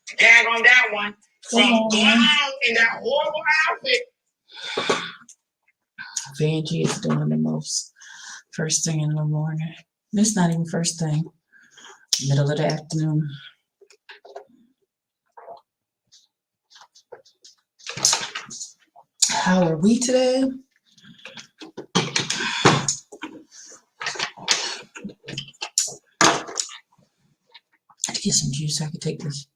Tag on that one. From Grwm in that horrible outfit. Vanjie is doing the most first thing in the morning. It's not even first thing. Middle of the afternoon. How are we today? To get some juice, I could take this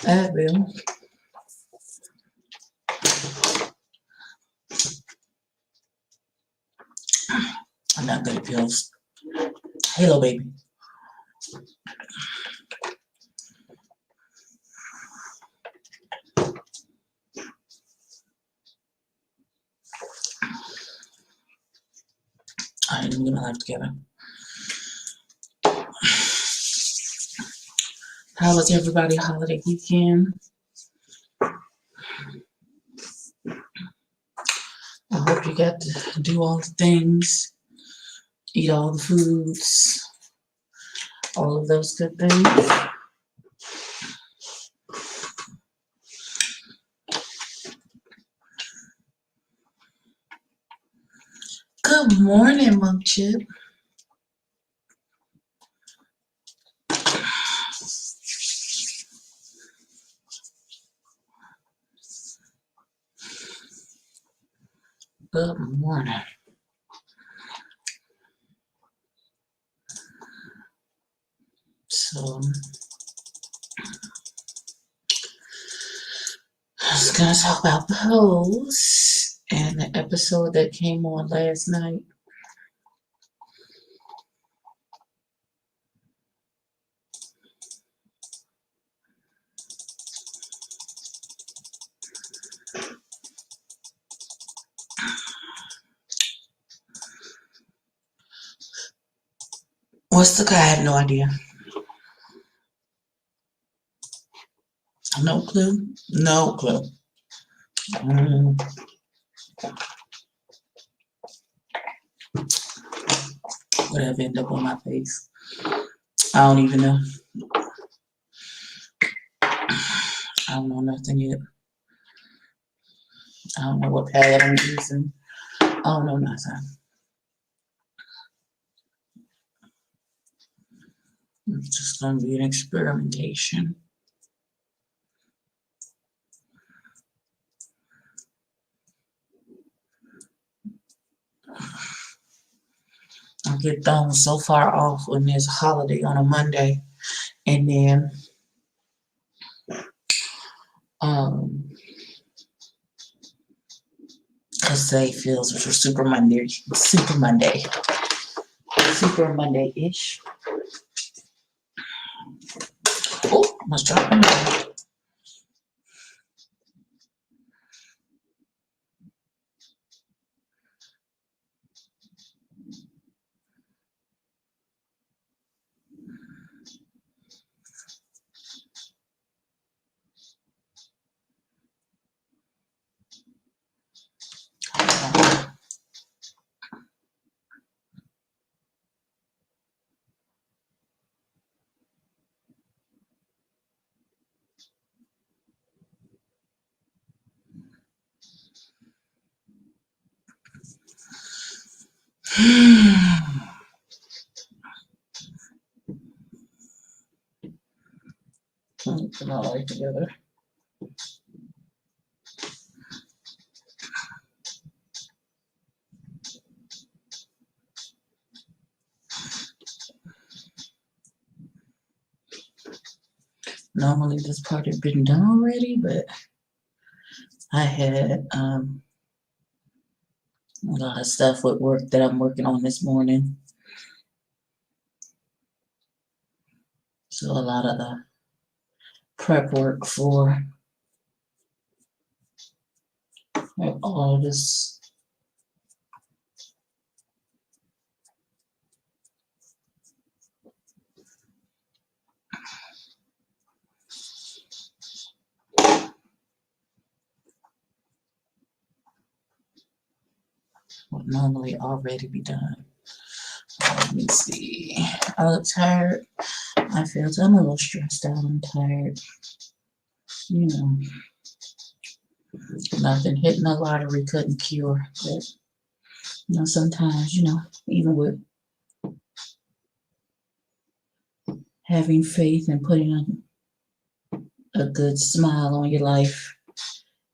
Advil. I'm not good at pills. Hello, baby. I didn't get my life together. How was everybody's holiday weekend? I hope you got to do all the things, eat all the foods, all of those good things. Good morning, Monk Chip. Good morning. So, I was going to talk about Haus and the episode that came on last night. What's the guy? I have no idea. No clue. No clue. Would have ended up on my face? I don't even know. I don't know nothing yet. I don't know what pad I'm using. I don't know nothing. It's just going to be an experimentation. I get thrown so far off when there's a holiday on a Monday, and then because they feels which was Super Monday-ish. Oh, must drop my name. Put it all right together. Normally this part had been done already, but I had a lot of stuff with work that I'm working on this morning. So a lot of the prep work for all of this. Would normally already be done. Let me see. I look tired. I'm a little stressed out. I'm tired. You know, nothing hitting the lottery couldn't cure. But, you know, sometimes, you know, even with having faith and putting a good smile on your life,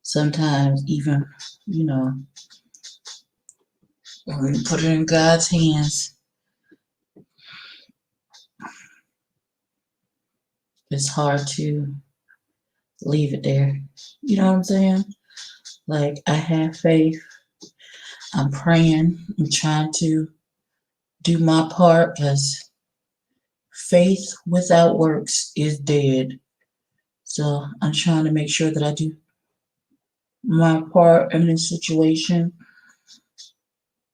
sometimes even, you know, when you put it in God's hands, it's hard to leave it there. You know what I'm saying? Like, I have faith. I'm praying. I'm trying to do my part, because faith without works is dead. So I'm trying to make sure that I do my part in this situation.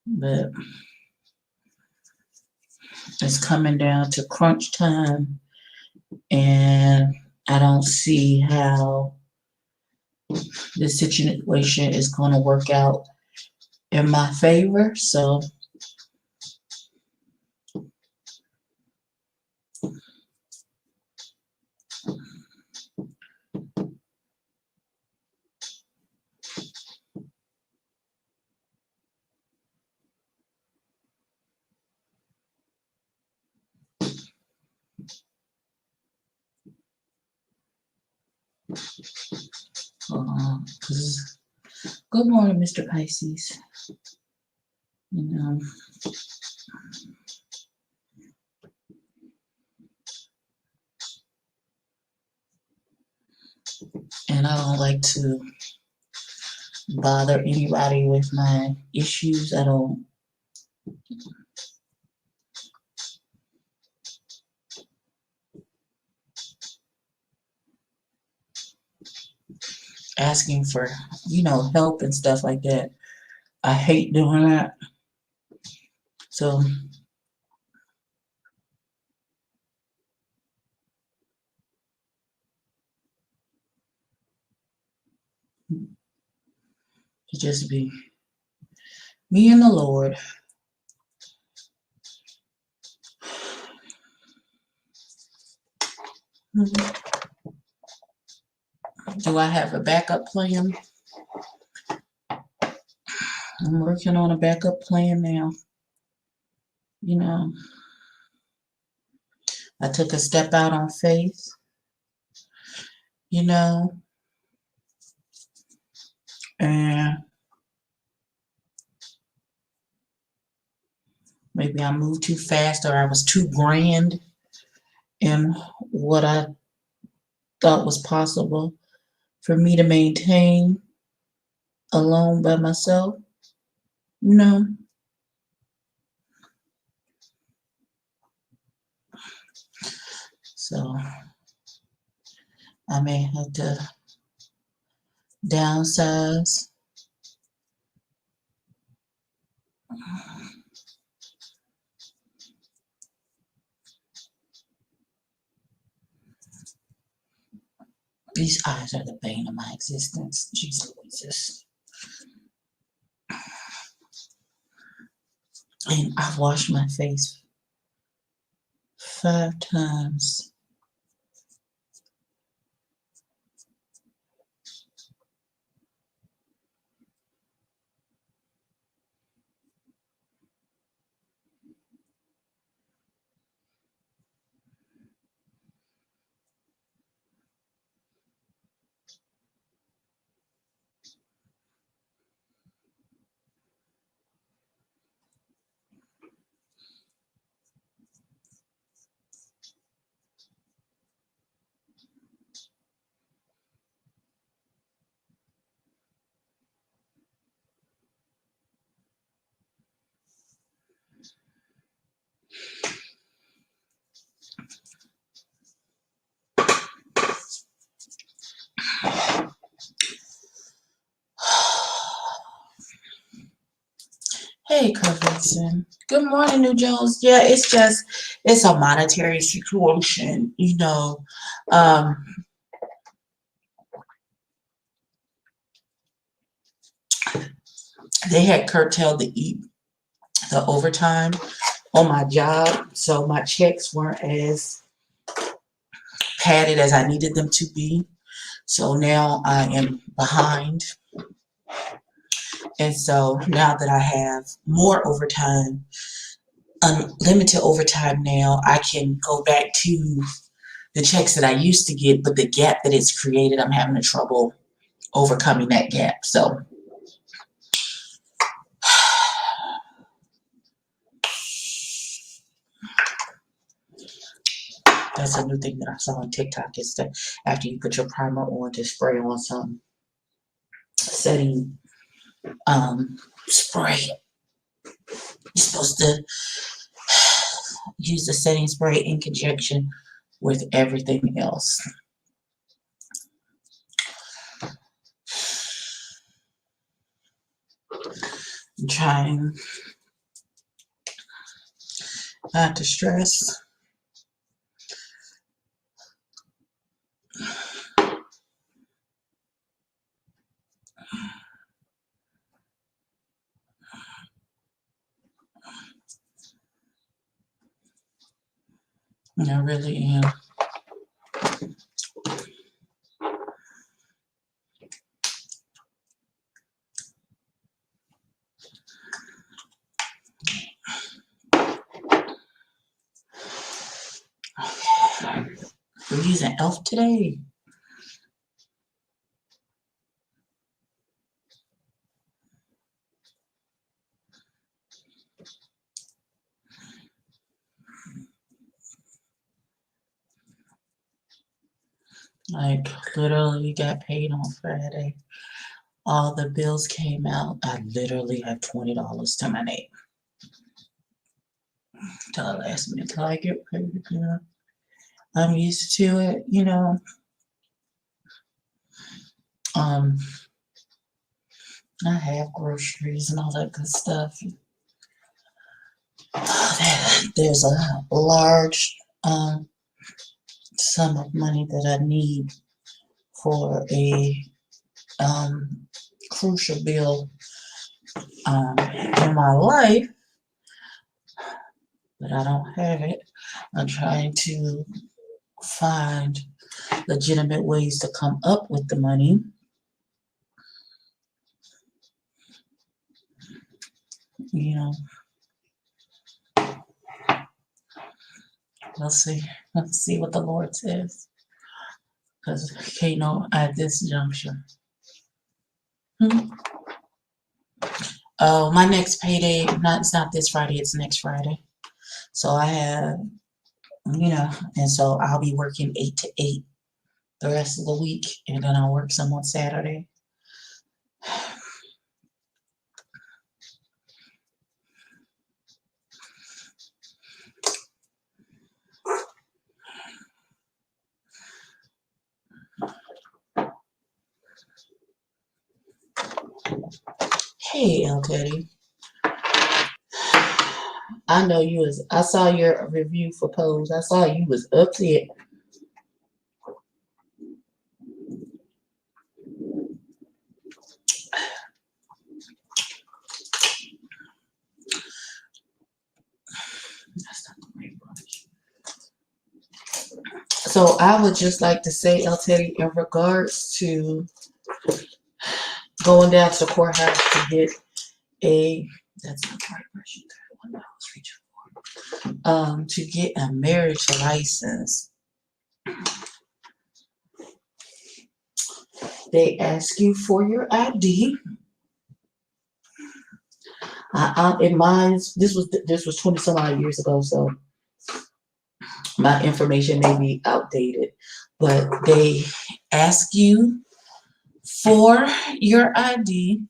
But it's coming down to crunch time, and I don't see how this situation is going to work out in my favor. So good morning, Mr. Pisces. You know, and I don't like to bother anybody with my issues. I don't. Asking for, you know, help and stuff like that. I hate doing that. So to just be me and the Lord. Do I have a backup plan? I'm working on a backup plan now. You know, I took a step out on faith. You know, and maybe I moved too fast, or I was too grand in what I thought was possible for me to maintain alone by myself. You know, so I may have to downsize. These eyes are the bane of my existence. Jesus. And I've washed my face 5 times. Hey, Covington. Good morning, New Jones. Yeah, it's a monetary situation, you know. They had curtailed the overtime on my job, so my checks weren't as padded as I needed them to be. So now I am behind. And so now that I have more overtime, unlimited overtime now, I can go back to the checks that I used to get, but the gap that it's created, I'm having trouble overcoming that gap. So that's a new thing that I saw on TikTok, is that after you put your primer on, to spray on some setting spray. You're supposed to use the setting spray in conjunction with everything else. I'm trying not to stress. I really am. We're using e.l.f. today. Like, literally got paid on Friday. All the bills came out. I literally have $20 to my name. Till the last minute, till I get paid again. I'm used to it, you know. I have groceries and all that good stuff. There's a large sum of money that I need for a crucial bill in my life, but I don't have it. I'm trying to find legitimate ways to come up with the money. You know, we'll see. Let's see what the Lord says. Because I can't know at this juncture. Oh, my next payday, it's not this Friday, it's next Friday. So I have, you know, and so I'll be working 8 to 8 the rest of the week, and then I'll work some on Saturday. Hey, El Teddy. I know you was, I saw your review for Pose. I saw you was upset. So I would just like to say, El Teddy, in regards to going down to the courthouse to get a, that's not the right version, the one I was reaching for, to get a marriage license. They ask you for your ID. In mine, this was 20 some odd years ago, so my information may be outdated, but they ask you for your ID.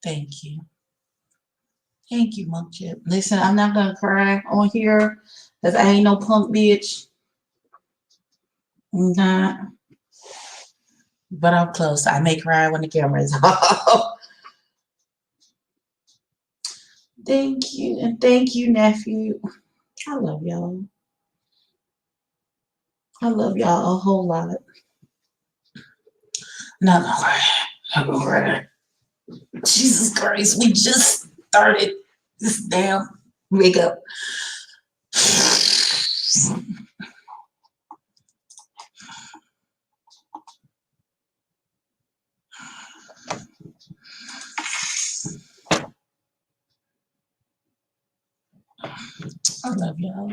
Thank you. Thank you, Monk Chip. Listen, I'm not gonna cry on here because I ain't no punk bitch. I'm not. But I'm close. I may cry when the camera is off. Thank you. And thank you, nephew. I love y'all. I love y'all a whole lot. Not gonna cry. Not gonna cry. Jesus Christ, we just started this damn wake up. I love y'all.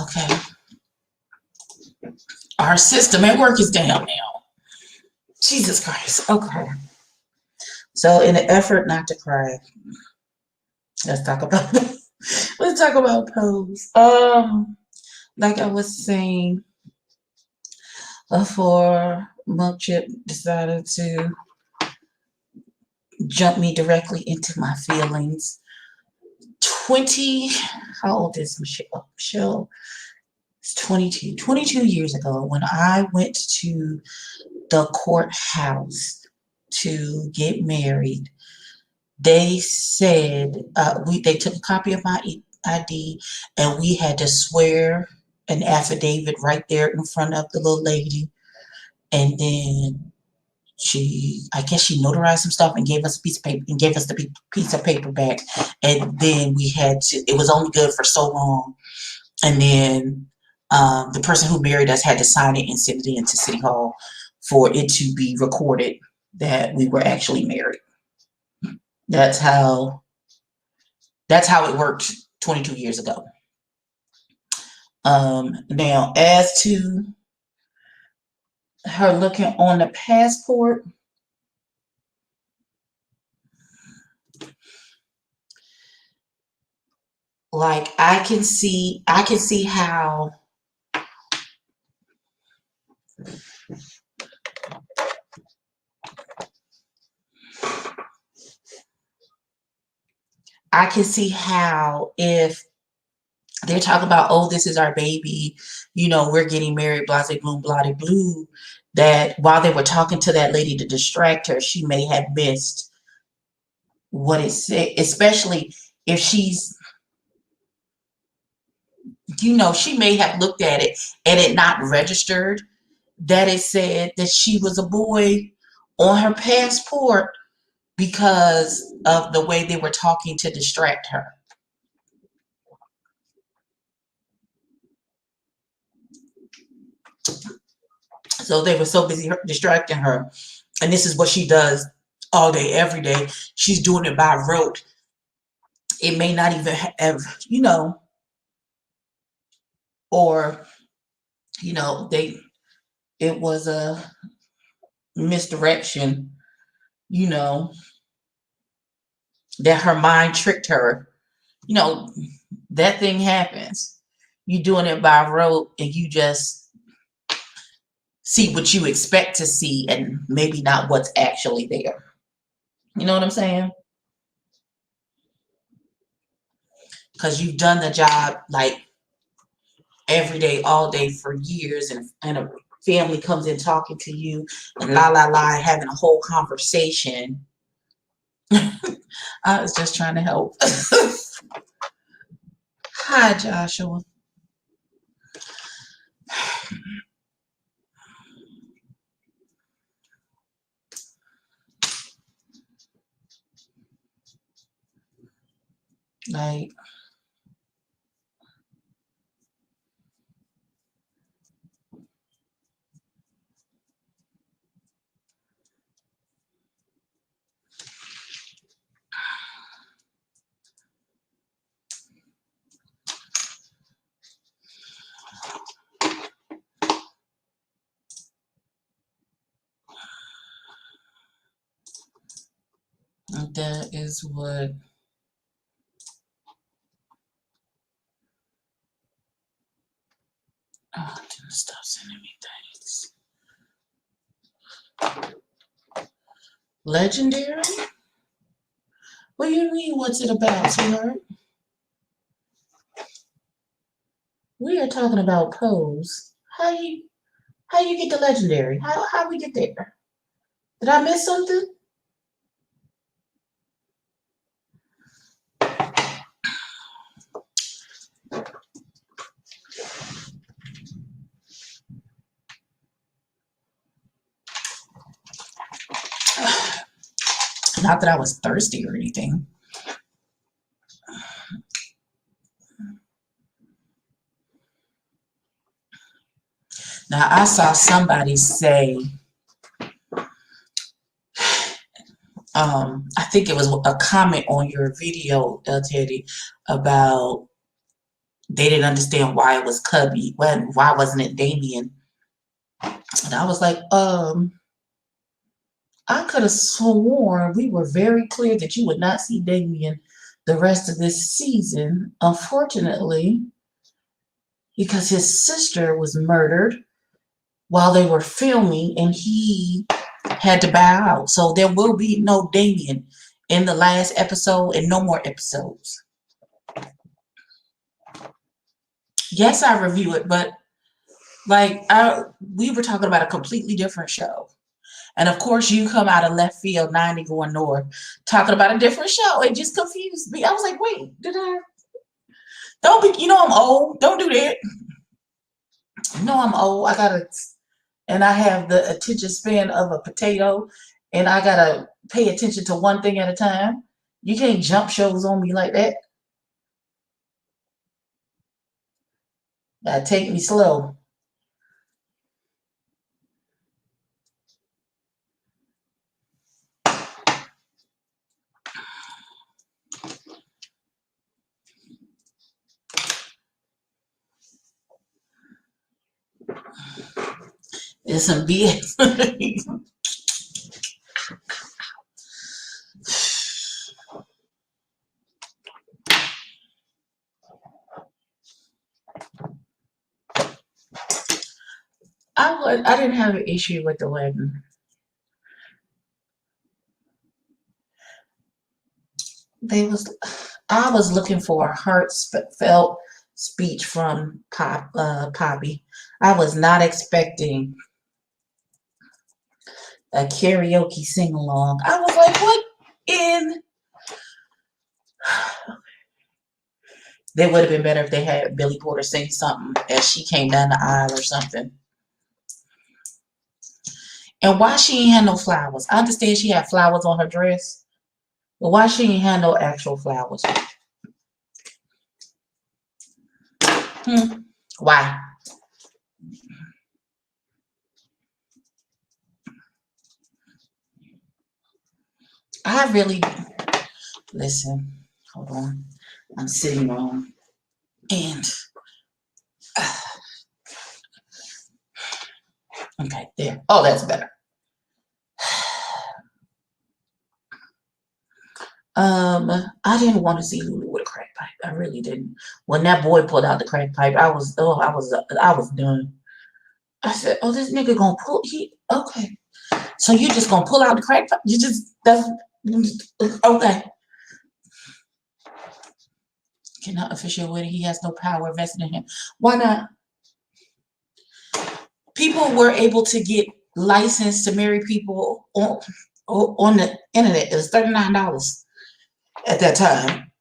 Okay. Our system at work is down now. Jesus Christ. Okay. So in an effort not to cry, let's talk about let's talk about pose. Like I was saying before, Monk Chip decided to jump me directly into my feelings. 20, how old is Michelle? Michelle is 22. 22 years ago, when I went to the courthouse to get married, they said they took a copy of my ID and we had to swear an affidavit right there in front of the little lady. And then I guess she notarized some stuff and gave us a piece of paper and gave us the piece of paper back. And then it was only good for so long. And then the person who married us had to sign it and send it in to City Hall for it to be recorded that we were actually married. That's how it worked 22 years ago. Now, as to her looking on the passport, like I can see how if they're talking about, oh, this is our baby, we're getting married, blase bloom, blase blue, that while they were talking to that lady to distract her, she may have missed what it said, especially if she's, she may have looked at it and it not registered that it said that she was a boy on her passport because of the way they were talking to distract her. So they were so busy distracting her. And this is what she does all day, every day. She's doing it by rote. It may not even have, or, it was a misdirection, that her mind tricked her. That thing happens. You doing it by rote and you just see what you expect to see and maybe not what's actually there. You know what I'm saying? Because you've done the job like every day, all day for years, and a family comes in talking to you and having a whole conversation. I was just trying to help. Hi, Joshua. Like, that is what. Oh, didn't stop sending me things. Legendary? What do you mean, what's it about, sweetheart? We are talking about pose. How you get the legendary? How we get there? Did I miss something? Not that I was thirsty or anything. Now, I saw somebody say, I think it was a comment on your video, Teddy, about they didn't understand why it was Cubby. Why wasn't it Damien? And I was like, I could have sworn we were very clear that you would not see Damien the rest of this season. Unfortunately, because his sister was murdered while they were filming and he had to bow out. So there will be no Damien in the last episode and no more episodes. Yes, I review it, but like we were talking about a completely different show. And of course, you come out of left field 90 going north talking about a different show. It just confused me. I was like, wait, did I? Don't be, I'm old. Don't do that. I'm old. And I have the attention span of a potato, and I got to pay attention to one thing at a time. You can't jump shows on me like that. Gotta take me slow. It's some BS. I didn't have an issue with the wedding. I was looking for a heartfelt speech from Poppy. I was not expecting a karaoke sing along. I was like, what in? It would have been better if they had Billy Porter sing something as she came down the aisle or something. And why she ain't had no flowers? I understand she had flowers on her dress, but why she ain't had no actual flowers? Why? I really listen. Hold on, I'm sitting wrong, and okay, there. Oh, that's better. I didn't want to see Lulu with a crack pipe. I really didn't. When that boy pulled out the crack pipe, I was done. I said, "Oh, this nigga gonna pull okay. So you just gonna pull out the crack pipe? That's okay. Cannot officiate whether he has no power vested in him. Why not? People were able to get licensed to marry people on the internet. It was $39 at that time.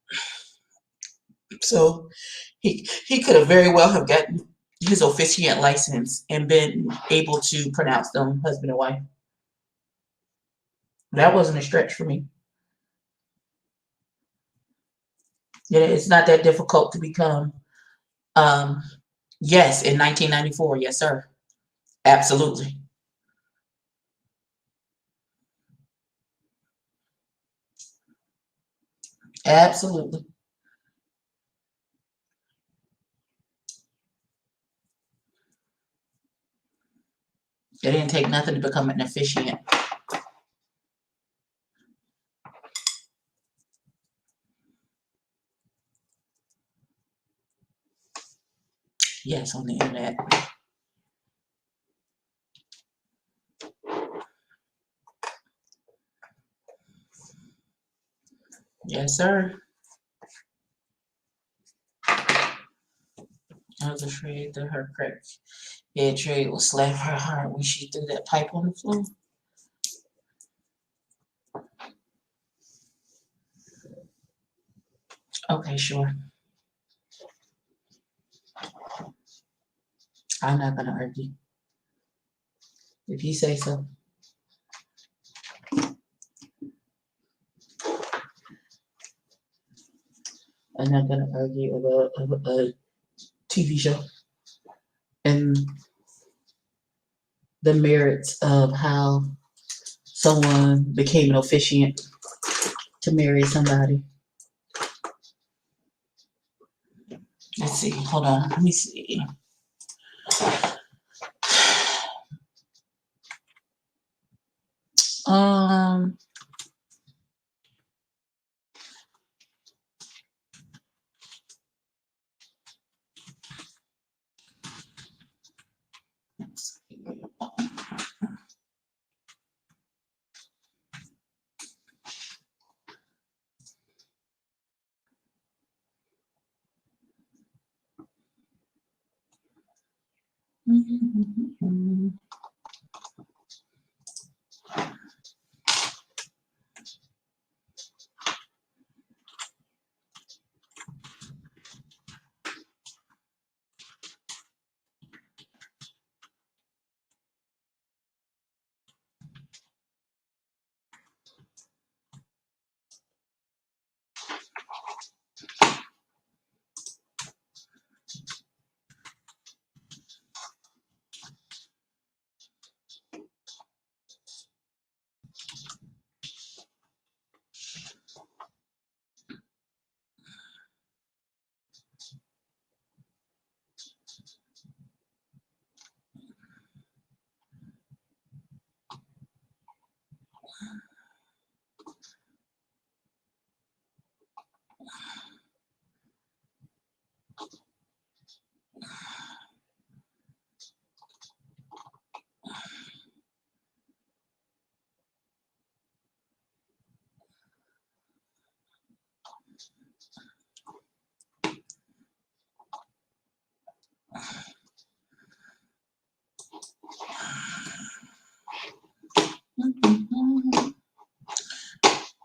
So he could have very well have gotten his officiant license and been able to pronounce them husband and wife. That wasn't a stretch for me. Yeah, it's not that difficult to become. Yes, in 1994, yes, sir. Absolutely. Absolutely. It didn't take nothing to become an officiant. Yes, on the internet. Yes, sir. I was afraid that her crack head trade would slap her hard when she threw that pipe on the floor. Okay, sure. I'm not gonna argue. If you say so. I'm not gonna argue about a TV show and the merits of how someone became an officiant to marry somebody. Let's see. Hold on. Let me see. Um.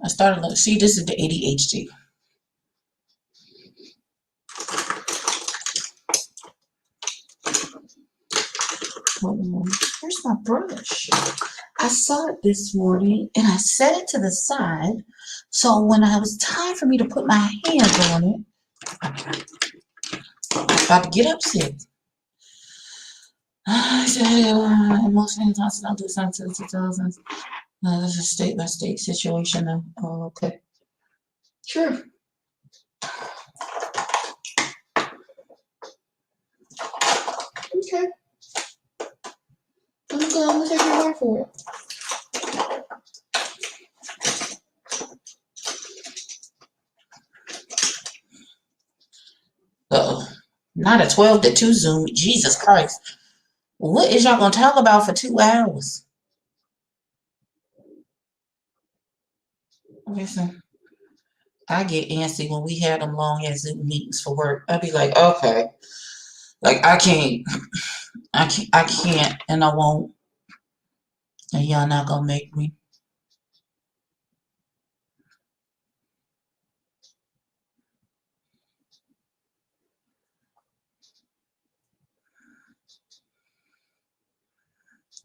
I started looking. See, this is the ADHD. Where's my brush? I saw it this morning and I set it to the side. So when it was time for me to put my hands on it, I'm about to get upset. I said, most of the times I'll do something to the 2000s. This is a state by state situation. Oh, okay. Sure. Okay. I'm gonna take your word for it. Uh-oh. Not a 12 to 2 Zoom. Jesus Christ. What is y'all gonna talk about for 2 hours? Listen, I get antsy when we have them long ass Zoom meetings for work. I'd be like, okay. Like I can't, and I won't. And y'all not gonna make me.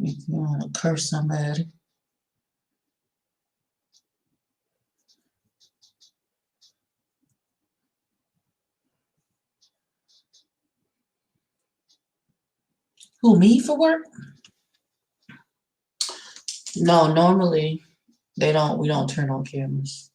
If you wanna curse somebody. Who, me for work? No, normally we don't turn on cameras.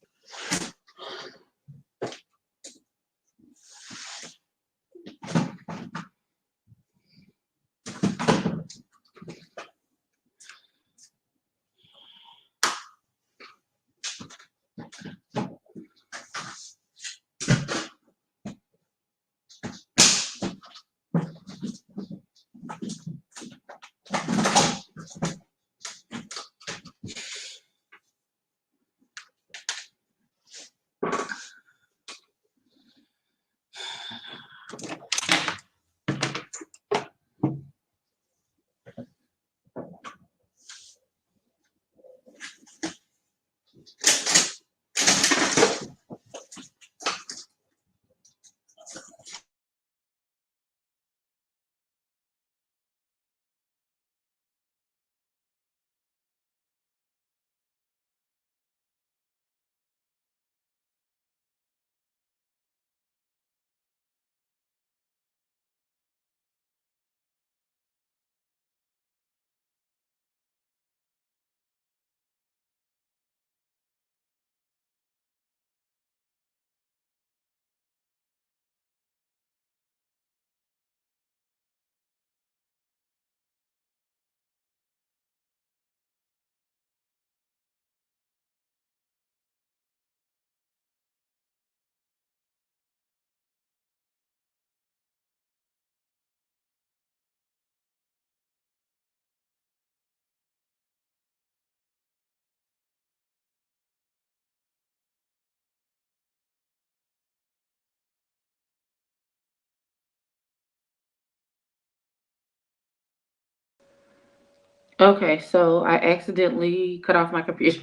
Okay, so I accidentally cut off my computer.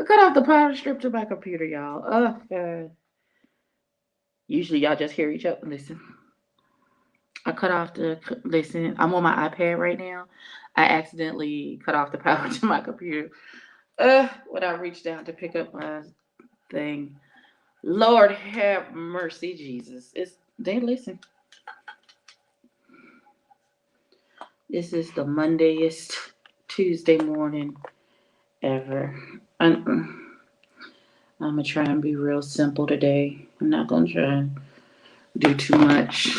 I cut off the power strip to my computer, y'all. Oh, God. Usually y'all just hear each other. Listen. I cut off the. Listen, I'm on my iPad right now. I accidentally cut off the power to my computer. When I reached down to pick up my thing. Lord have mercy, Jesus. They listen. This is the Mondayest Tuesday morning ever. I'm gonna try and be real simple today. I'm not gonna try and do too much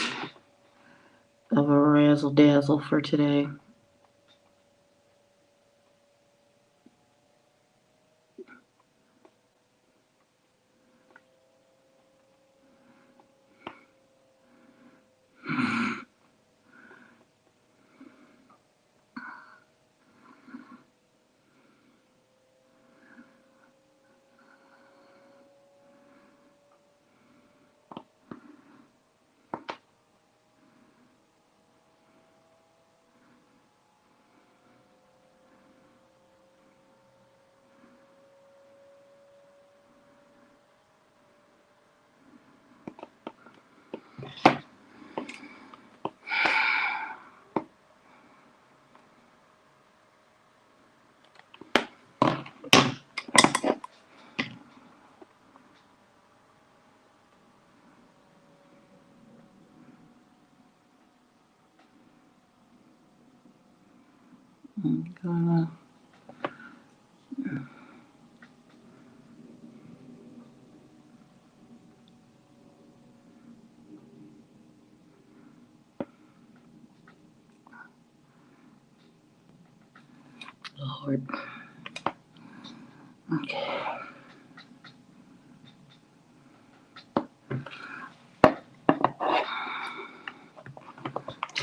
of a razzle dazzle for today. Gonna, Lord. Okay.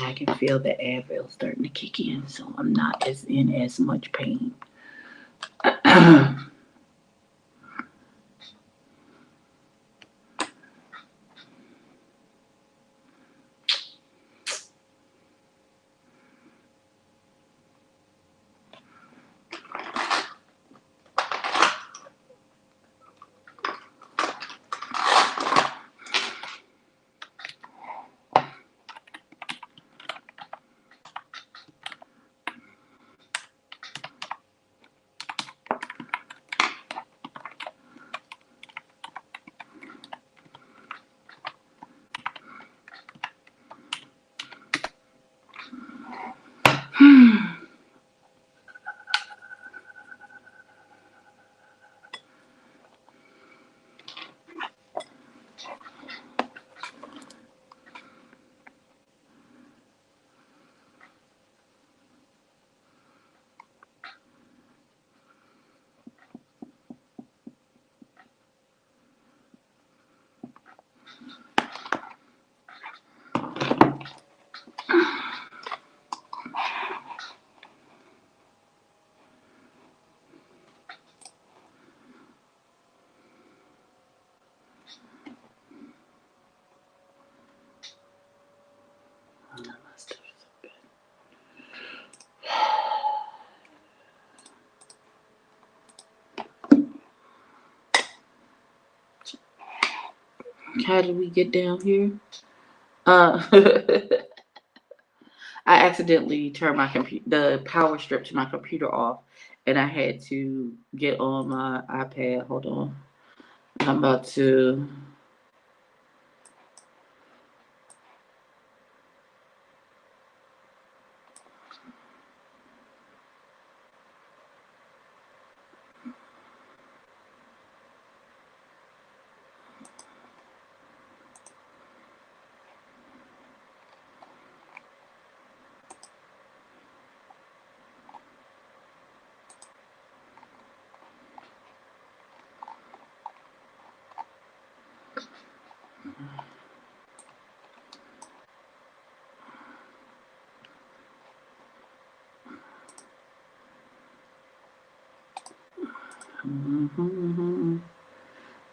I can feel the Advil starting to kick in, so I'm not in as much pain. How did we get down here? I accidentally turned the power strip to my computer off, and I had to get on my iPad. Hold on, I'm about to.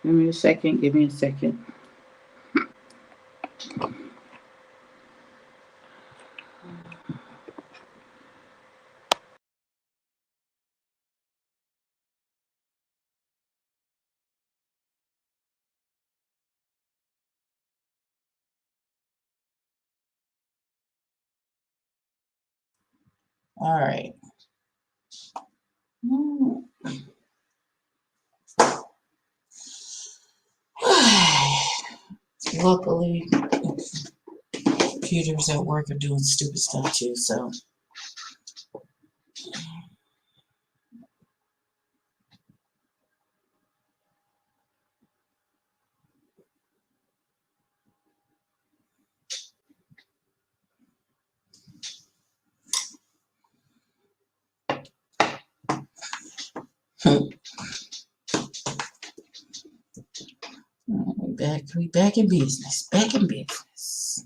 Give me a second. Give me a second. All right. Luckily, computers at work are doing stupid stuff too, so. We back in business. Back in business.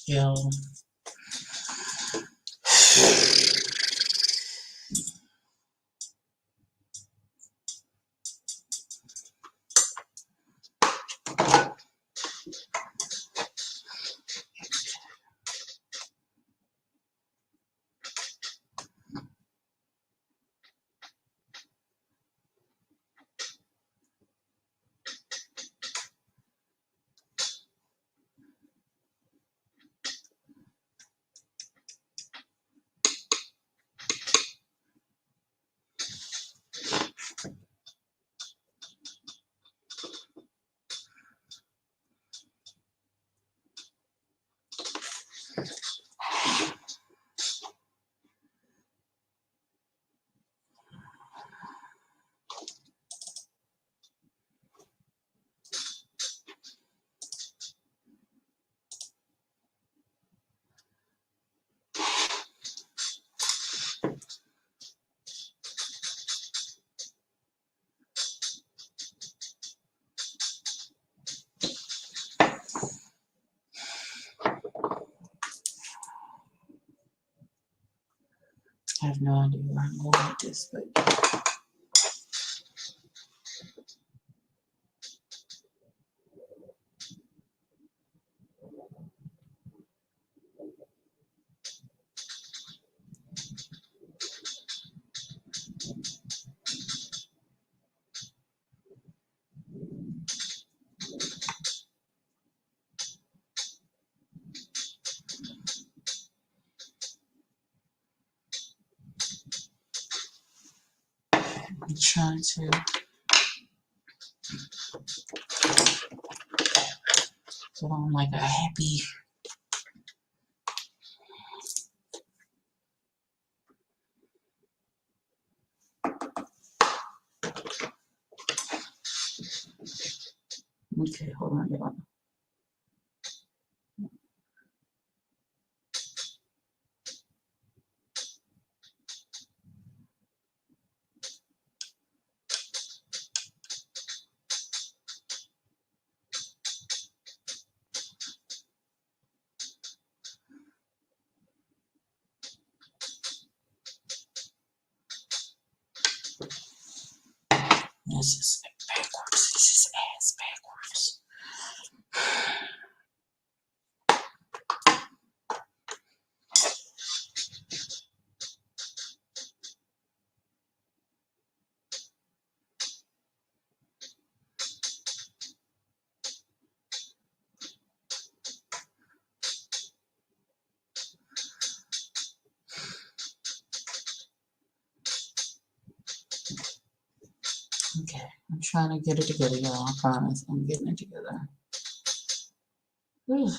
Yo. I have no idea where I'm going with this, but trying to put on like a happy. Okay, hold on, y'all. This is backwards. This is ass backwards. Okay, I'm trying to get it together, y'all. I promise I'm getting it together. Whew.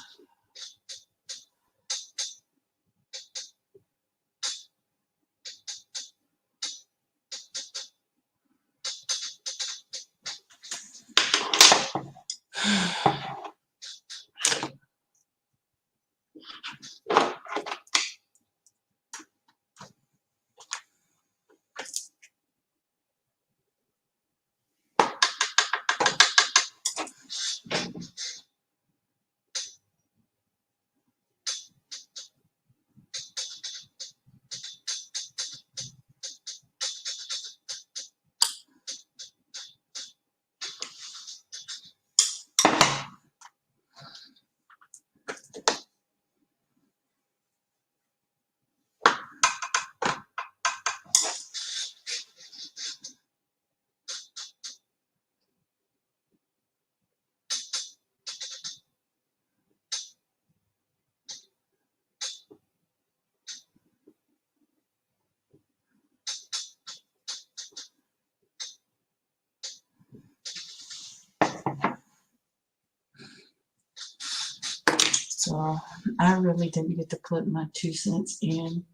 So I really didn't get to put my 2 cents in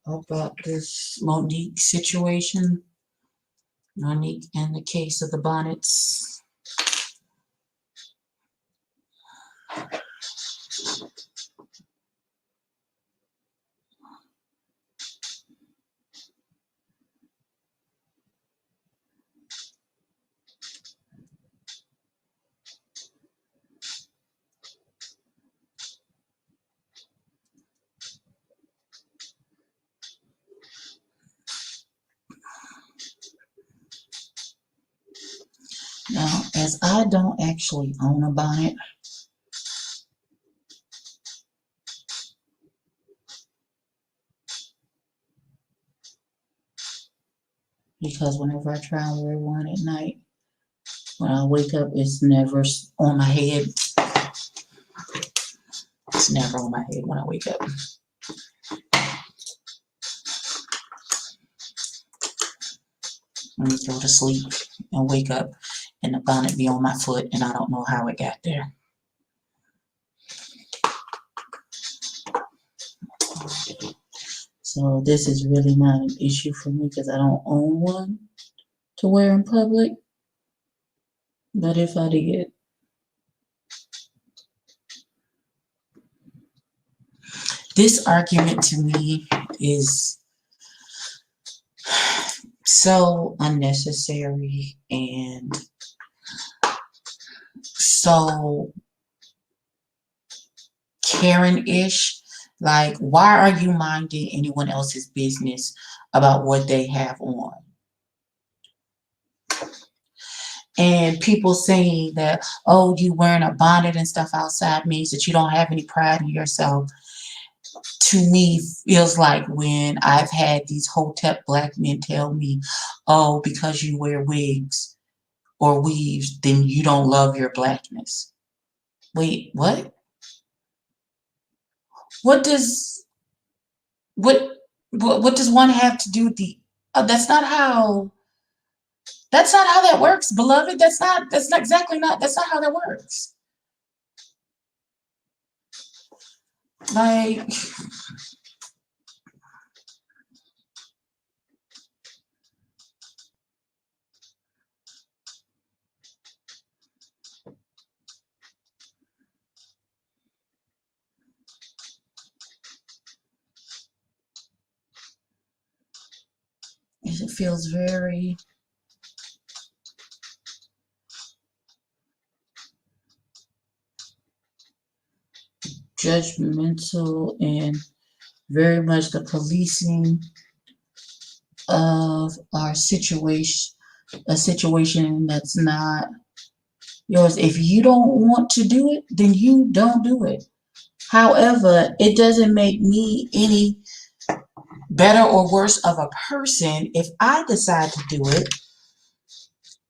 about this Monique situation. Monique and the case of the bonnets. Now, as I don't actually own a bonnet, because whenever I try and wear one at night, when I wake up, it's never on my head. It's never on my head when I wake up. I go to sleep and wake up, and the bonnet be on my foot, and I don't know how it got there. So this is really not an issue for me because I don't own one to wear in public. But if I did, this argument to me is so unnecessary and so Karen-ish. Like, why are you minding anyone else's business about what they have on? And people saying that, oh, you wearing a bonnet and stuff outside means that you don't have any pride in yourself. To me, feels like when I've had these hotep black men tell me, oh, because you wear wigs or weaves, then you don't love your blackness. Wait, what? What does one have to do with the That's not how. That's not how that works, beloved. That's not. That's not exactly not. That's not how that works. Like, it feels very judgmental and very much the policing of our situation, a situation that's not yours. If you don't want to do it, then you don't do it. However, it doesn't make me any better or worse of a person if I decide to do it.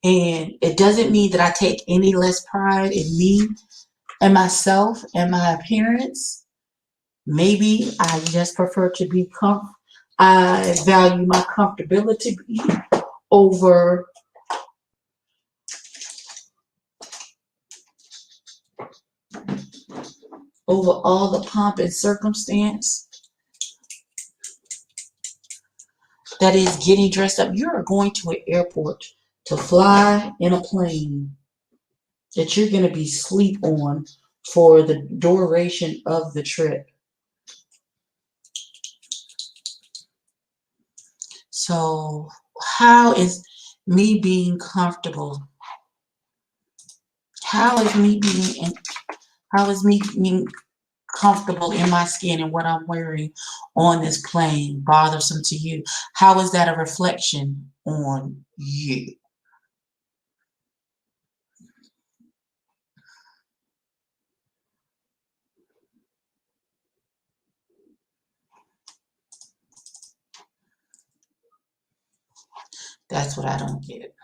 And it doesn't mean that I take any less pride in me and myself and my appearance. Maybe I just prefer to be I value my comfortability over all the pomp and circumstance that is getting dressed up. You're going to an airport to fly in a plane that you're going to be asleep on for the duration of the trip. So how is me being comfortable? How is me being comfortable in my skin and what I'm wearing on this plane bothersome to you? How is that a reflection on you? That's what I don't get.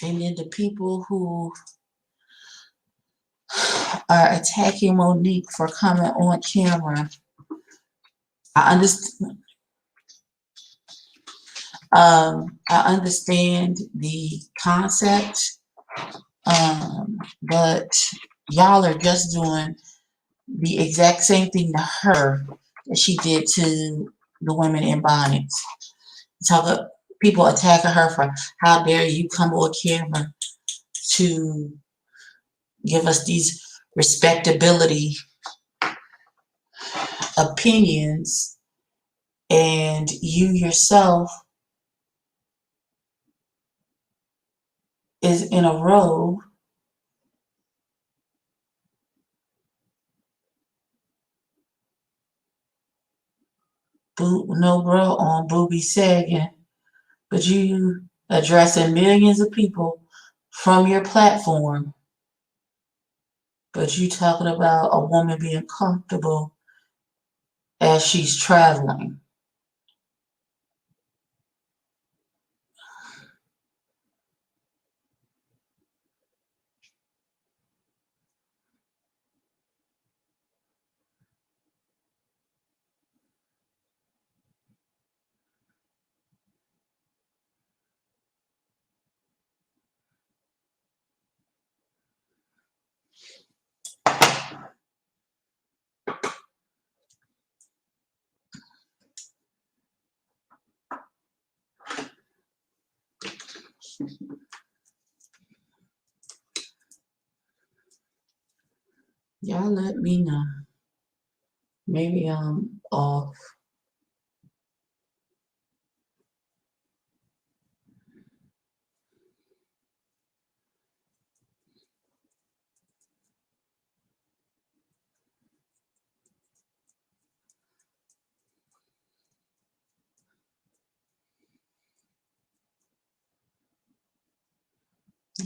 And then the people who are attacking Monique for coming on camera, I understand. I understand the concept, but y'all are just doing the exact same thing to her that she did to the women in bonnets. So the people attacking her for how dare you come on camera to give us these respectability opinions, and you yourself is in a robe, no bra on, booby sagging, but you addressing millions of people from your platform, but you talking about a woman being comfortable as she's traveling. Y'all let me know. Maybe I'm off.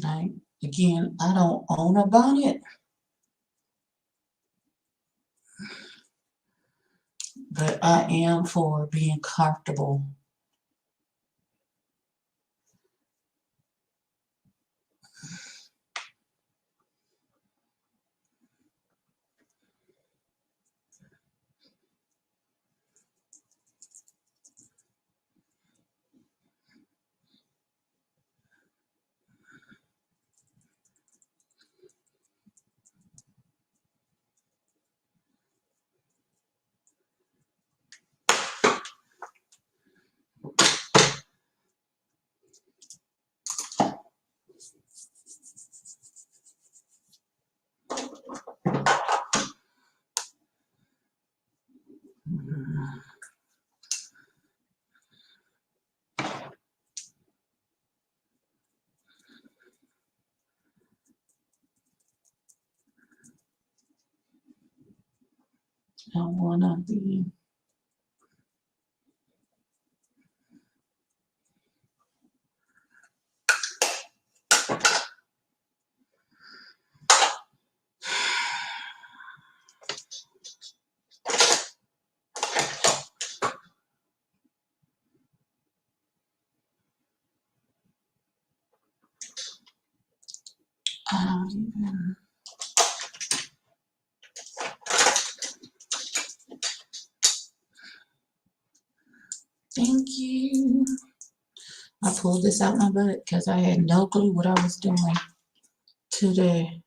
Like, again, I don't own a bonnet, but I am for being comfortable. I wanna be. I don't even. Thank you. I pulled this out my butt because I had no clue what I was doing today.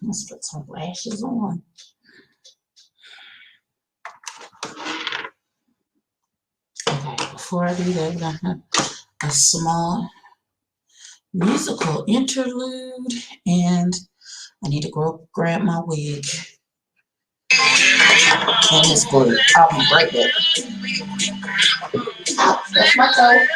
Let's put some lashes on. Okay, before I do that, we're gonna have a small musical interlude, and I need to go grab my wig and this glue. I'll be right back. Ow, that's my toe.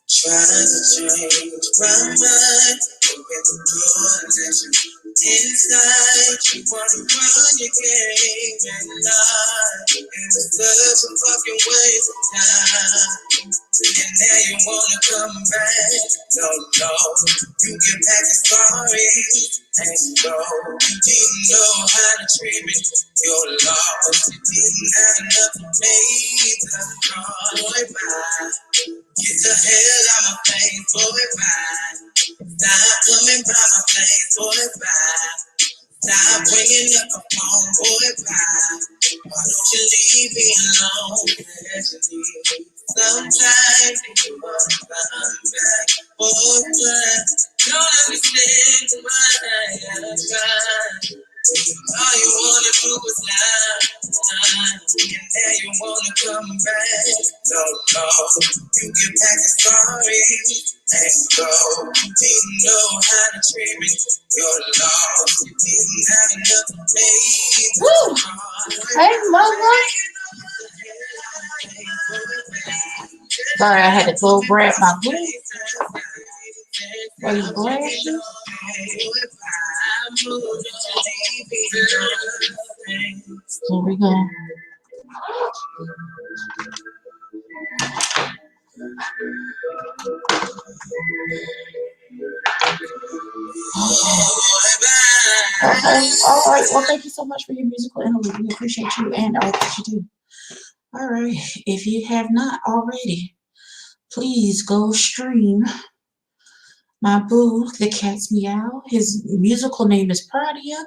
Trying to change my mind, open the door and let you inside. You wanna run your game and lie. It's such a fucking waste of time. And now you wanna come back. No, no, you get back and sorry. And go, you didn't know how to treat me. You're lost, you didn't have enough to make the call. Boy, bye. Get the hell out my face, boy, bye. Stop coming by my place, boy, bye. Stop bringing up the phone, boy, bye. Why don't you leave me alone? Sometimes you wanna come back, boy, bye. Don't understand why I try. All you wanna you was lying, and now you wanna come back. No, no, you get back and sorry and go. You didn't know how to treat me. You're lost. You didn't have enough to pay. Woo! Hey, mama. Sorry, I had to go grab my glue. These glasses. Here we go. Okay. All right. Well, thank you so much for your musical interlude. We appreciate you and all that you do. All right. If you have not already, please go stream my boo, The Cat's Meow. His musical name is Pradia,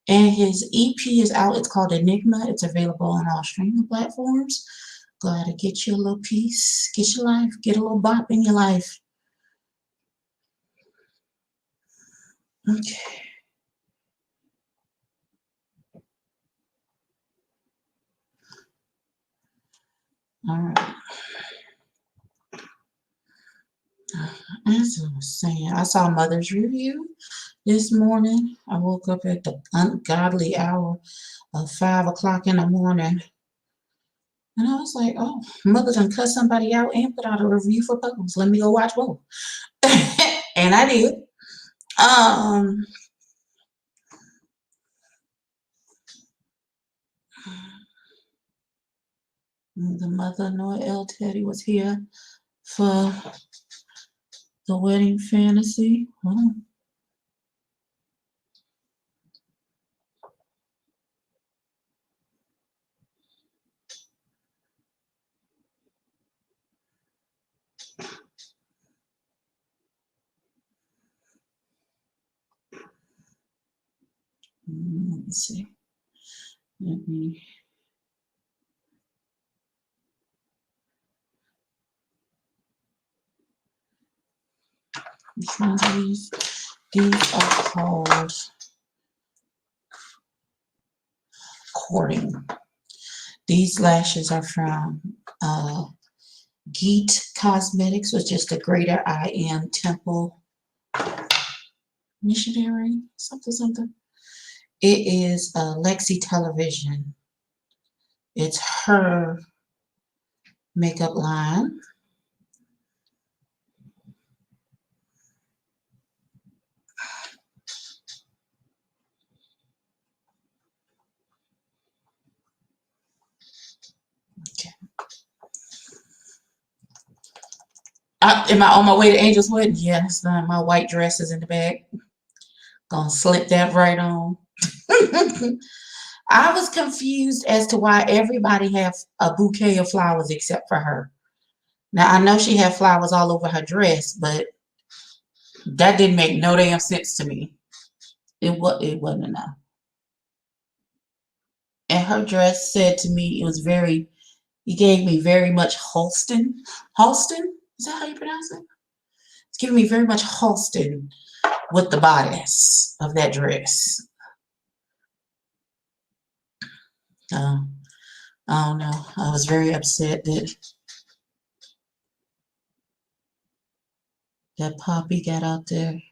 and his EP is out. It's called Enigma. It's available on all streaming platforms. Go ahead and get you a little piece, get your life, get a little bop in your life. Okay. All right. As I was saying, I saw Mother's Review this morning. I woke up at the ungodly hour of 5 o'clock in the morning. And I was like, oh, Mother done cut somebody out and put out a review for Pebbles. Let me go watch both. And I did. The mother, Noel Teddy, was here for the wedding fantasy. Oh. Let me see. Let me. Which ones are these? These are called Courting. These lashes are from Geet Cosmetics, which is the Greater I Am Temple Missionary, something. It is Lexi Television. It's her makeup line. Okay. Am I on my way to Angel's wedding? Yes, my white dress is in the bag. Gonna slip that right on. I was confused as to why everybody have a bouquet of flowers except for her. Now, I know she had flowers all over her dress, but that didn't make no damn sense to me. It wasn't enough. And her dress said to me, it gave me very much Halston. Halston? Is that how you pronounce it? It's giving me very much Halston with the bodice of that dress. I don't know. I was very upset that Poppy got out there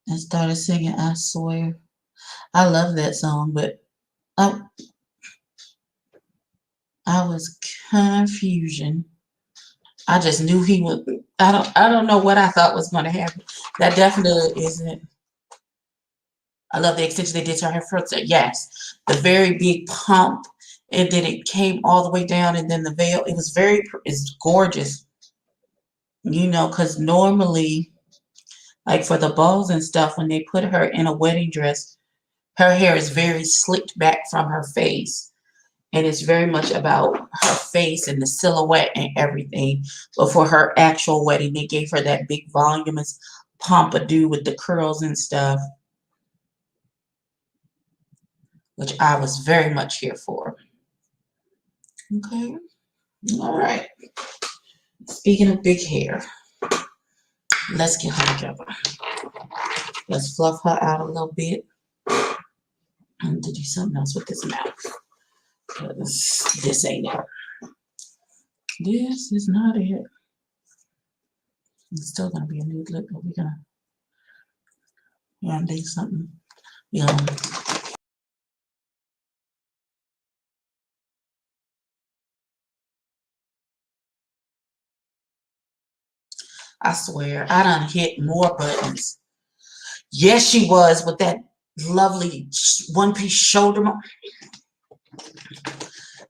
and started singing I Swear. I love that song, but I was confusion. I just knew he would. I don't know what I thought was going to happen. That definitely isn't. I love the extension they did to her throat. Yes, the very big pump, and then it came all the way down, and then the veil. It's gorgeous. You know, because normally, like for the balls and stuff, when they put her in a wedding dress, her hair is very slicked back from her face. And it's very much about her face and the silhouette and everything. But for her actual wedding, they gave her that big voluminous pompadour with the curls and stuff, which I was very much here for. Okay. All right. Speaking of big hair, let's get her together. Let's fluff her out a little bit. I'm to do something else with this mouth. Because this ain't it. This is not it. It's still gonna be a nude lip, but we're gonna do something. I swear, I done hit more buttons. Yes, she was with that lovely one-piece shoulder.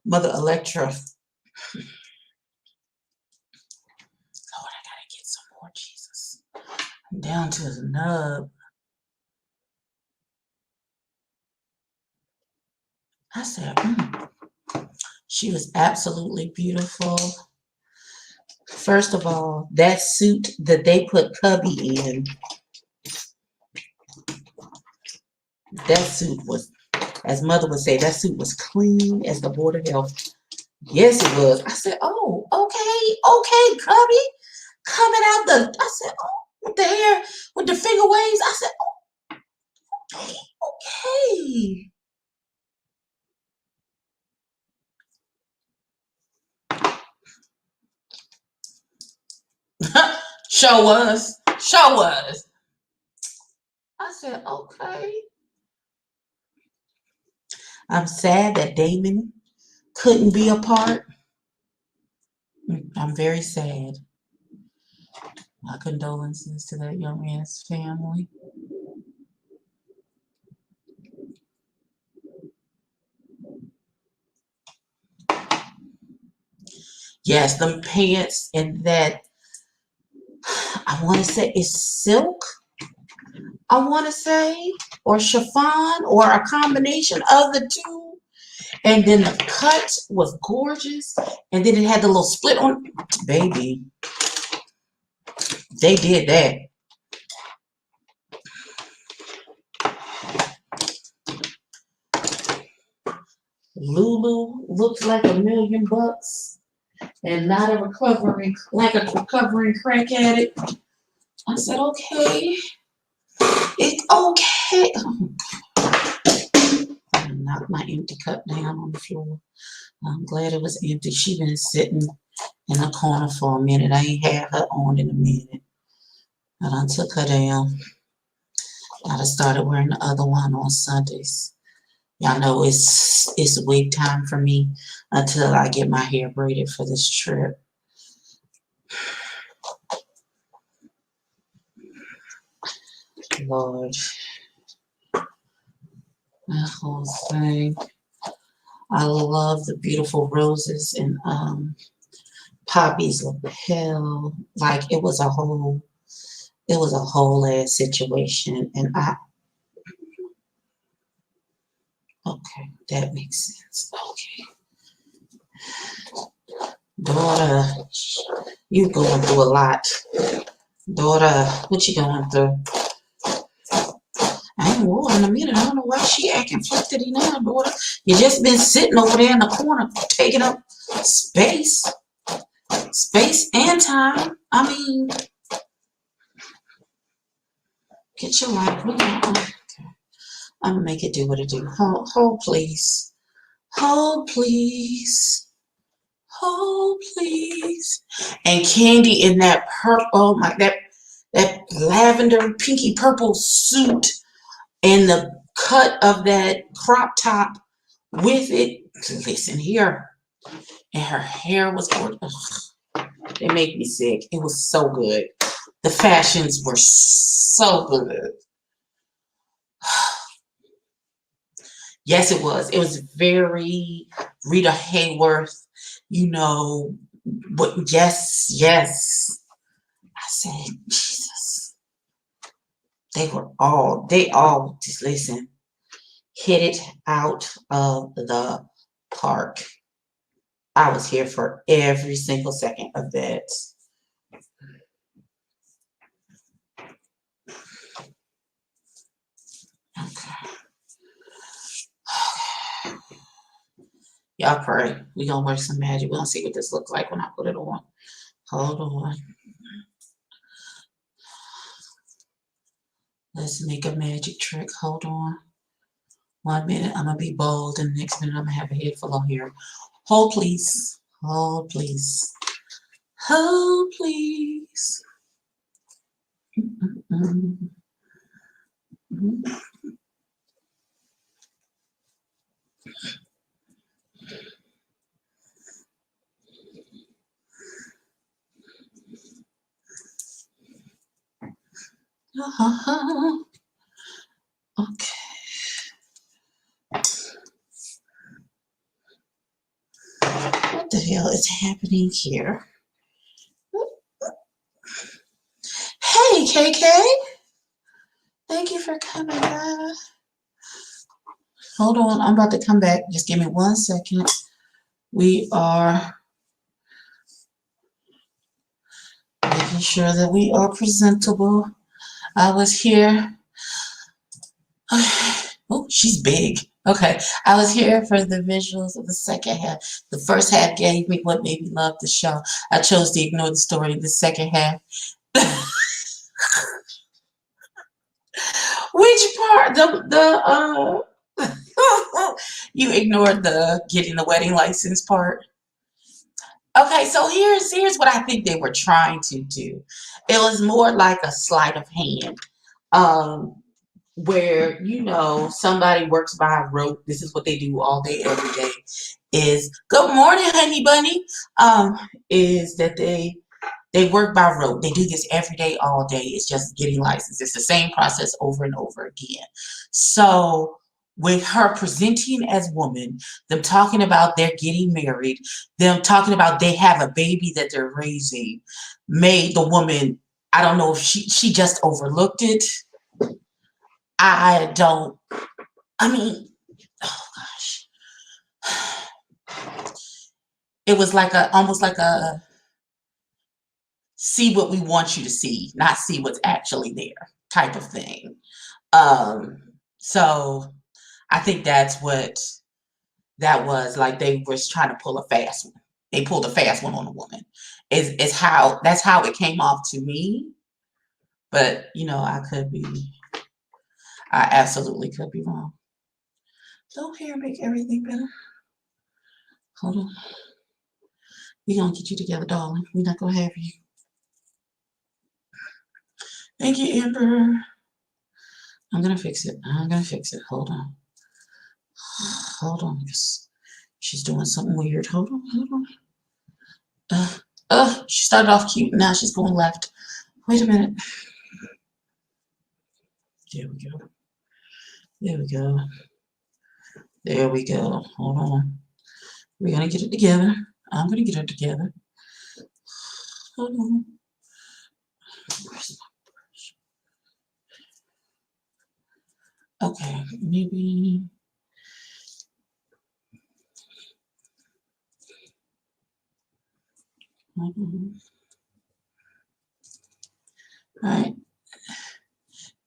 Mother Electra. Lord, I gotta get some more, Jesus. I'm down to the nub. I said, she was absolutely beautiful. First of all, that suit that they put Cubby in, that suit was, as Mother would say, that suit was clean as the Board of Health. Yes, it was. I said, oh, okay, Cubby. Coming out the, I said, oh, with the hair, with the finger waves. I said, oh, okay. Show us. I said, okay. I'm sad that Damon couldn't be a part. I'm very sad. My condolences to that young man's family. Yes, them pants and that, I want to say it's silk, I want to say, or chiffon, or a combination of the two. And then the cut was gorgeous. And then it had the little split on. Baby, they did that. Lulu looks like $1,000,000 and not a recovering crack addict. I said, okay. It's okay. I knocked my empty cup down on the floor. I'm glad it was empty. She been sitting in a corner for a minute. I ain't had her on in a minute. I done took her down. I done started wearing the other one on Sundays. Y'all know it's wig time for me until I get my hair braided for this trip. Lord. That whole thing. I love the beautiful roses and Poppy's lapel. Like it was a whole ass situation. And okay, that makes sense. Okay. Daughter, you going through a lot. Daughter, what you going through? I ain't war in a minute. I don't know why she acting flippity now, daughter. You just been sitting over there in the corner taking up space. Space and time. I mean, get your life. I'm gonna make it do what it do. Hold please. Hold please. Hold please. And Candy in that purple, oh my, that lavender pinky purple suit and the cut of that crop top with it. Listen here. And her hair was gorgeous. It made me sick. It was so good. The fashions were so good. Yes, it was. It was very Rita Hayworth, you know, but yes. I said, Jesus. They all, just listen, hit it out of the park. I was here for every single second of that. Okay. Y'all pray. We gonna work some magic. We gonna see what this looks like when I put it on. Hold on. Let's make a magic trick. Hold on. 1 minute I'm gonna be bold, and the next minute I'm gonna have a head full of hair. Hold please. Hold please. Hold please. Okay. What the hell is happening here? Hey, KK. Thank you for coming by. Hold on, I'm about to come back. Just give me 1 second. We are making sure that we are presentable. I was here. Oh, she's big. Okay, I was here for the visuals of the second half. The first half gave me what made me love the show. I chose to ignore the story. The second half. Which part? You ignored the getting the wedding license part. Okay, so here's what I think they were trying to do. It was more like a sleight of hand. Where somebody works by rote. This is what they do all day, every day. Is good morning, honey bunny. Is that they work by rote. They do this every day, all day. It's just getting licensed. It's the same process over and over again. So with her presenting as woman, them talking about they're getting married, them talking about they have a baby that they're raising, made the woman, I don't know if she just overlooked it. Oh gosh. It was like almost like a see what we want you to see, not see what's actually there type of thing. So I think that's what that was. Like they was trying to pull a fast one. They pulled a fast one on a woman. That's how it came off to me. But I absolutely could be wrong. Don't hair make everything better. Hold on. We're gonna get you together, darling. We're not gonna have you. Thank you, Amber. I'm gonna fix it. Hold on. She's doing something weird. Hold on. She started off cute. Now she's going left. Wait a minute. There we go. Hold on. We're gonna get it together. I'm gonna get it together. Hold on. Okay, maybe. All right.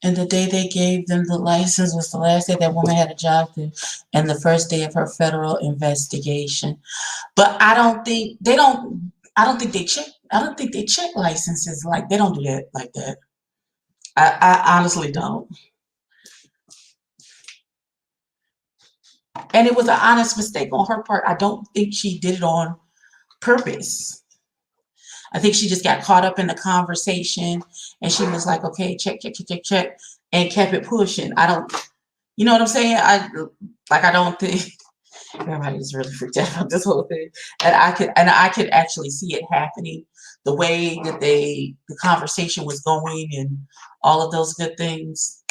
And the day they gave them the license was the last day that woman had a job there, and the first day of her federal investigation. But I don't think they check licenses. Like they don't do that like that. I honestly don't. And it was an honest mistake on her part. I don't think she did it on purpose. I think she just got caught up in the conversation and she was like, okay, check, and kept it pushing. You know what I'm saying? I don't think everybody's really freaked out about this whole thing. And I could actually see it happening, the way that the conversation was going and all of those good things.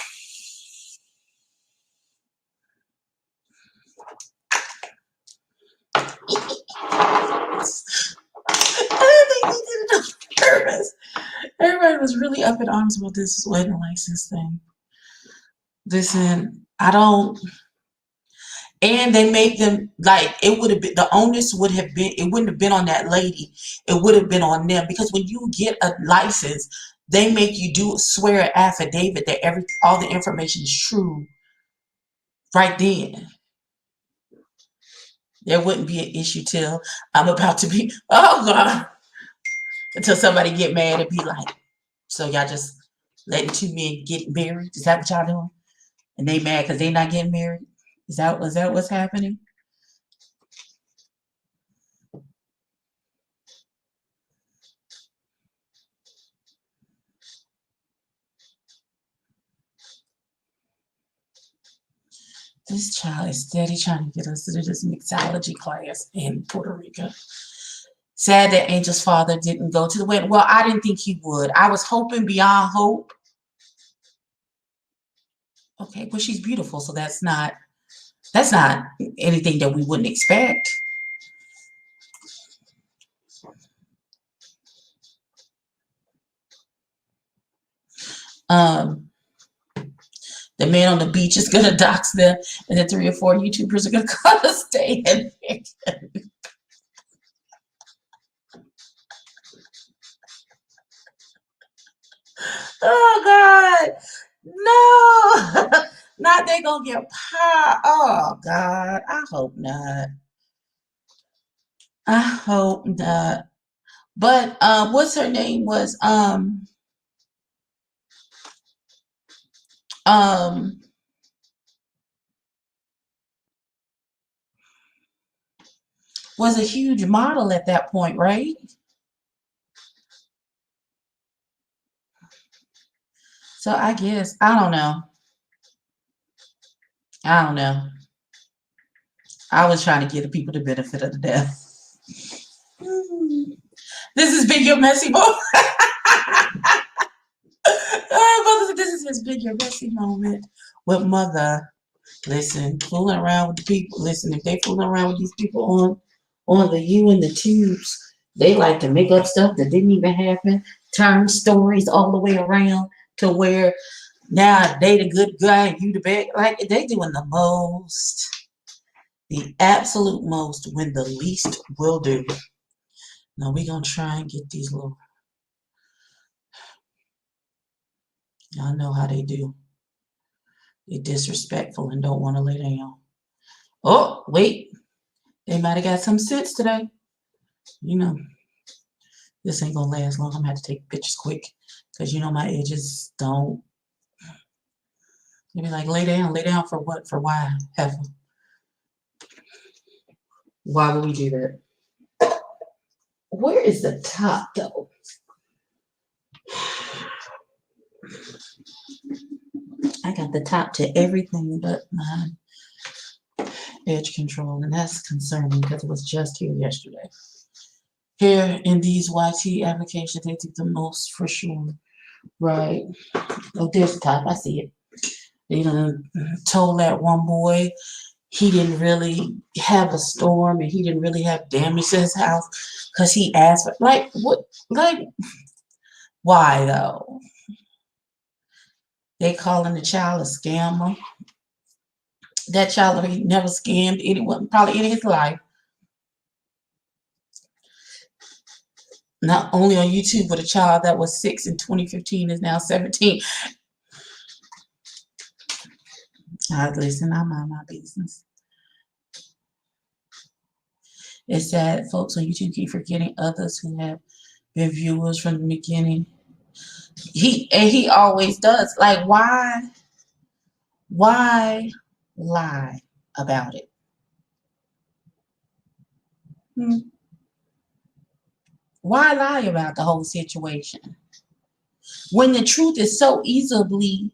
I didn't think they did it on purpose. Everybody was really up in arms about this wedding license thing. Listen, and they made them like it would have been the onus would have been it wouldn't have been on that lady. It would have been on them because when you get a license, they make you swear an affidavit that all the information is true right then. There wouldn't be an issue till I'm about to be until somebody get mad and be like, so y'all just letting two men get married? Is that what y'all doing? And they mad because they not getting married? Is that what's happening? This child is steady trying to get us to this mixology class in Puerto Rico. Sad that Angel's father didn't go to the wedding. Well, I didn't think he would. I was hoping beyond hope. Okay, but she's beautiful, so that's not anything that we wouldn't expect. The man on the beach is gonna dox them, and then 3 or 4 YouTubers are gonna come to stay in there. Oh God, no! Not they gonna get power. Oh God, I hope not. I hope not. But what's her name was was a huge model at that point, right? So I guess I don't know. I don't know. I was trying to give the people the benefit of the doubt. This has been your messy moment. This has been your messy moment with Mother. Listen, fooling around with the people. Listen, if they fooling around with these people on the U and the tubes, they like to make up stuff that didn't even happen, turn stories all the way around to where now they the good guy and you the bad. Like they doing the most, the absolute most when the least will do. Now we gonna try and get these little. Y'all know how they do. They disrespectful and don't want to lay down. Oh, wait. They might have got some sense today. You know, this ain't gonna last long. I'm gonna have to take pictures quick because you know my edges don't. They be like, lay down for what? For why? Heifer. Why would we do that? Where is the top though? I got the top to everything but my edge control, and that's concerning because it was just here yesterday. Here in these YT applications, they take the most for sure. Right. Oh, there's the top. I see it. They done told that one boy he didn't really have a storm and he didn't really have damage to his house because he asked for why though? They calling the child a scammer. That child never scammed anyone probably in his life. Not only on YouTube, but a child that was 6 in 2015 is now 17. Listen, I mind my business. It's sad folks on YouTube keep forgetting others who have been viewers from the beginning. He always does. Like why lie about it? Why lie about the whole situation? When the truth is so easily,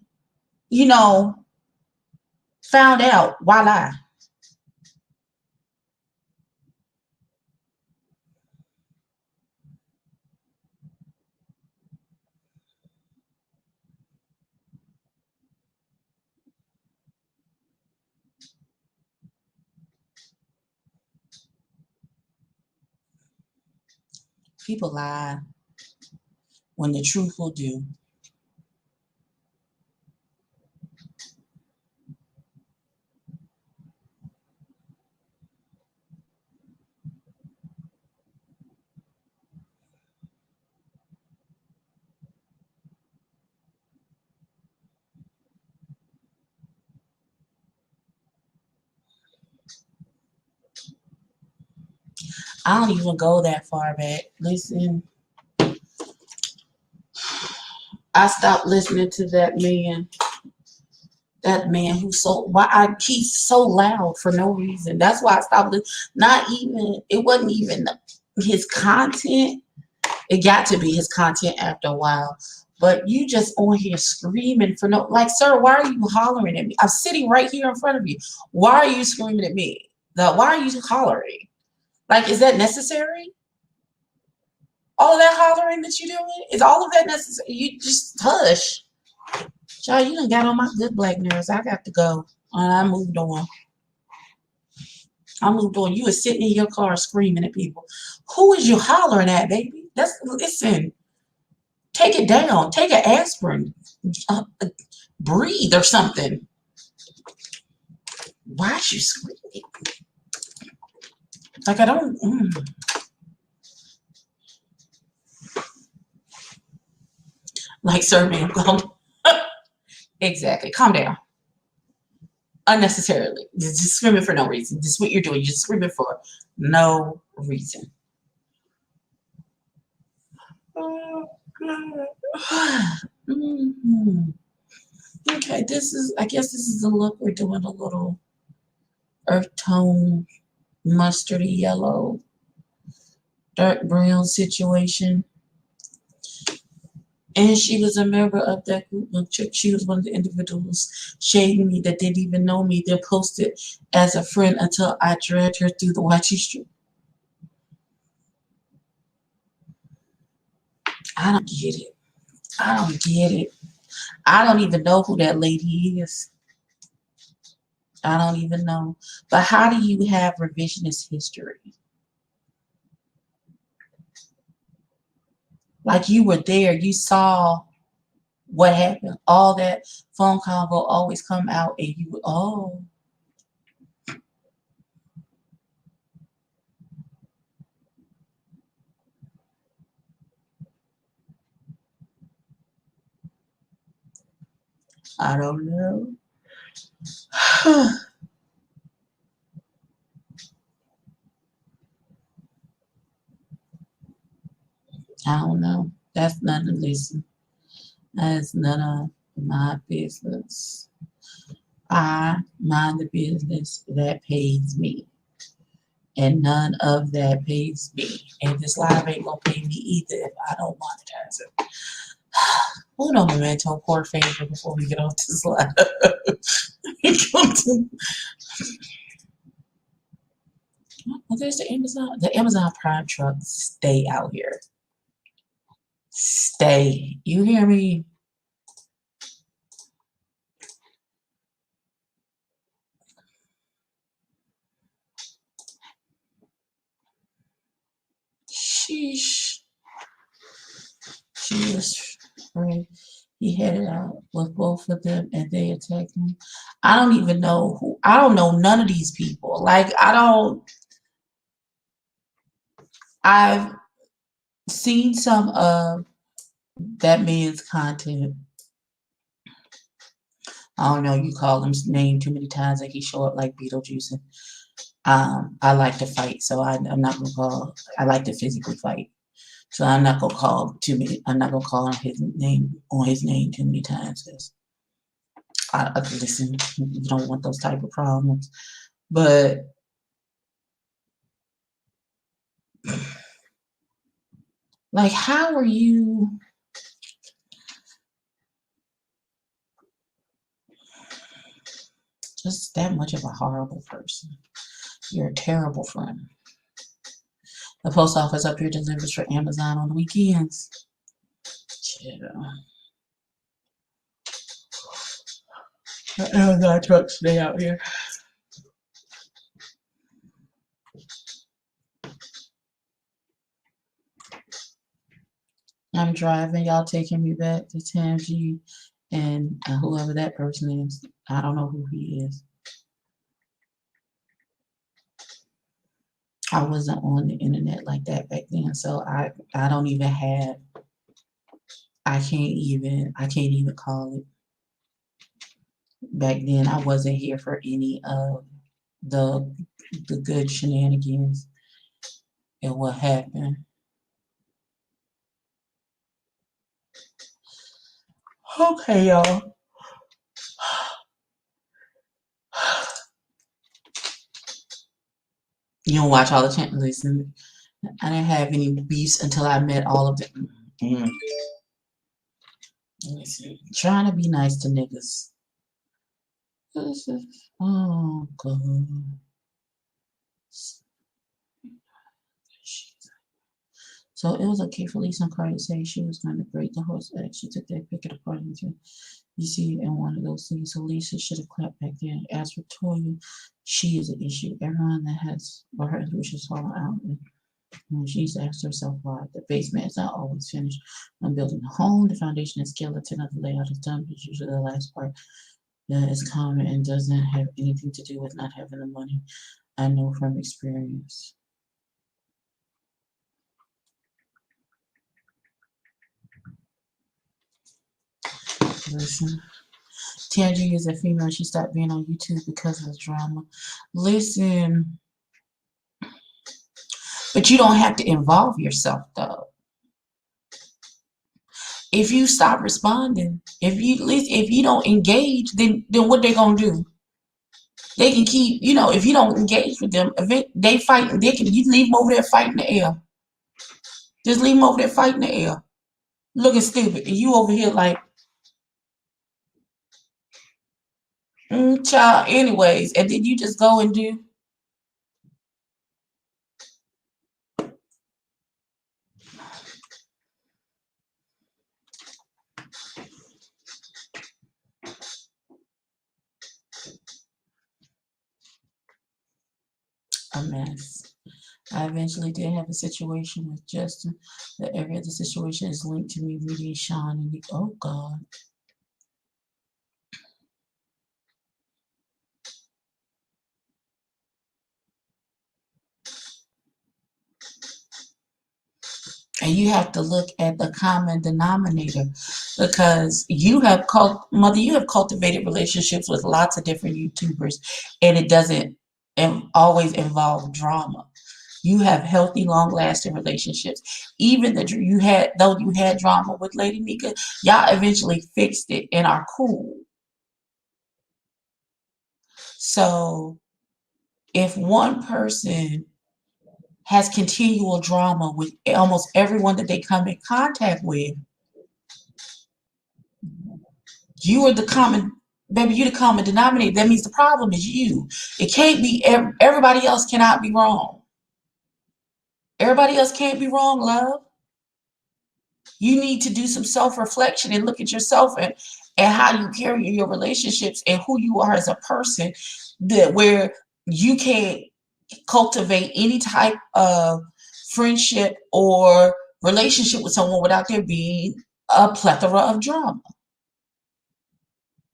found out, why lie? People lie when the truth will do. I don't even go that far back. Listen, I stopped listening to that man That man he's so loud for no reason. That's why I stopped. Not even it wasn't even his content. It got to be his content after a while. But you just on here screaming for no, like, sir, why are you hollering at me? I'm sitting right here in front of you. Why are you screaming at me? Why are you hollering? Like, is that necessary? All of that hollering that you're doing, is all of that necessary? You just hush. Child, you done got on my good black nerves. I got to go. And I moved on. You were sitting in your car screaming at people. Who is you hollering at, baby? Listen. Take it down. Take an aspirin. Breathe or something. Why is you screaming? Like, I don't. Like, sir, ma'am, exactly. Calm down. Unnecessarily. Just screaming for no reason. This is what you're doing. You're just screaming for no reason. Okay, I guess this is the look. We're doing a little earth tone, mustardy yellow, dark brown situation. And she was a member of that group of church. She was one of the individuals shading me that didn't even know me. They posted as a friend until I dragged her through the YT street. I don't get it. I don't get it. I don't even know who that lady is. I don't even know. But how do you have revisionist history? Like, you were there. You saw what happened. All that phone call will always come out and you, oh. I don't know. I don't know. That's none of listen. That's none of my business. I mind the business that pays me. And none of that pays me. And this live ain't gonna pay me either if I don't monetize it. Hold on, memento, poor favor before we get off this live. Oh, there's the Amazon. The Amazon Prime truck. Stay out here. Stay. You hear me? Sheesh. She was right. He headed out with both of them and they attacked him. I don't even know who. I don't know none of these people. Like, I've seen some of that man's content. I don't know, you call him name too many times like he show up like Beetlejuice. I like to fight, so I'm not gonna call. I like to physically fight, so I'm not gonna call too many. I'm not gonna call on his name too many times. Listen, you don't want those type of problems, but like, how are you? Just that much of a horrible person. You're a terrible friend. The post office up here delivers for Amazon on the weekends. Chill. The Amazon trucks stay out here. I'm driving. Y'all taking me back to TMG and whoever that person is. I don't know who he is. I wasn't on the internet like that back then, so I don't even have. I can't even call it. Back then, I wasn't here for any of the good shenanigans and what happened. Okay, y'all. You don't watch all the channels. Listen, I didn't have any beefs until I met all of them. Mm. Let me see. Trying to be nice to niggas. Oh, God. So it was okay for Lisa and Cardi to say she was going to break the horse egg. She took that pick at the party too. You see, in one of those things, so Lisa should have clapped back then. As for Toya, she is an issue. Everyone that has or her intuitions fall out. And she's asked herself why. The basement is not always finished. When building a home, the foundation and skeleton of the layout is done, but usually the last part that is common and doesn't have anything to do with not having the money. I know from experience. Listen. Tangie is a female. She stopped being on YouTube because of the drama. Listen. But you don't have to involve yourself, though. If you stop responding, if you don't engage, then what they gonna do? They can keep, if you don't engage with them, they fight. You leave them over there fighting the air. Just leave them over there fighting the air, looking stupid, and you over here like, child. Anyways, and then you just go and do. A mess. I eventually did have a situation with Justin. That every other situation is linked to me reading Sean and oh God. And you have to look at the common denominator because you have cultivated relationships with lots of different YouTubers, and it doesn't always involve drama. You have healthy, long-lasting relationships. Even you had drama with Lady Mika, y'all eventually fixed it and are cool. So if one person has continual drama with almost everyone that they come in contact with, you are the common, baby, you're the common denominator. That means the problem is you. It can't be, everybody else cannot be wrong. Everybody else can't be wrong, love. You need to do some self-reflection and look at yourself and how you carry your relationships and who you are as a person, that where you can't cultivate any type of friendship or relationship with someone without there being a plethora of drama.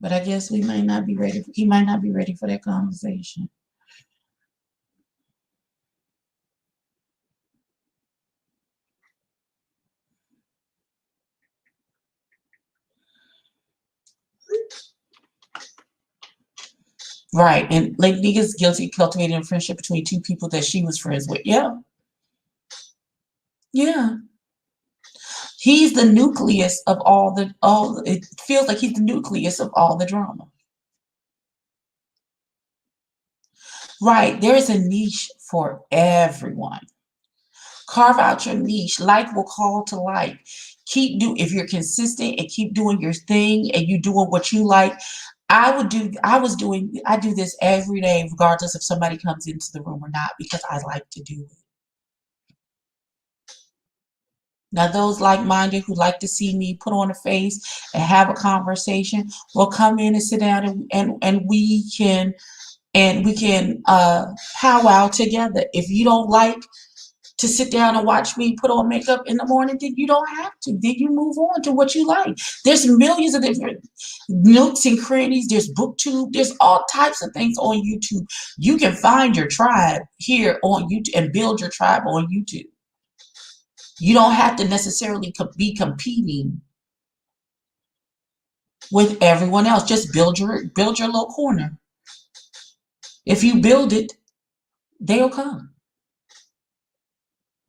But I guess he might not be ready for that conversation. Right. And Lady Nika's guilty of cultivating a friendship between two people that she was friends with. Yeah. Yeah. He's the nucleus of it feels like he's the nucleus of all the drama. Right. There is a niche for everyone. Carve out your niche. Like will call to like. If you're consistent and keep doing your thing and you doing what you like. I do this every day, regardless if somebody comes into the room or not, because I like to do it. Now, those like-minded who like to see me put on a face and have a conversation will come in and sit down and we can powwow together. If you don't like to sit down and watch me put on makeup in the morning, then you don't have to. Then you move on to what you like. There's millions of different nooks and crannies. There's BookTube. There's all types of things on YouTube. You can find your tribe here on YouTube and build your tribe on YouTube. You don't have to necessarily be competing with everyone else. Just build your little corner. If you build it, they'll come.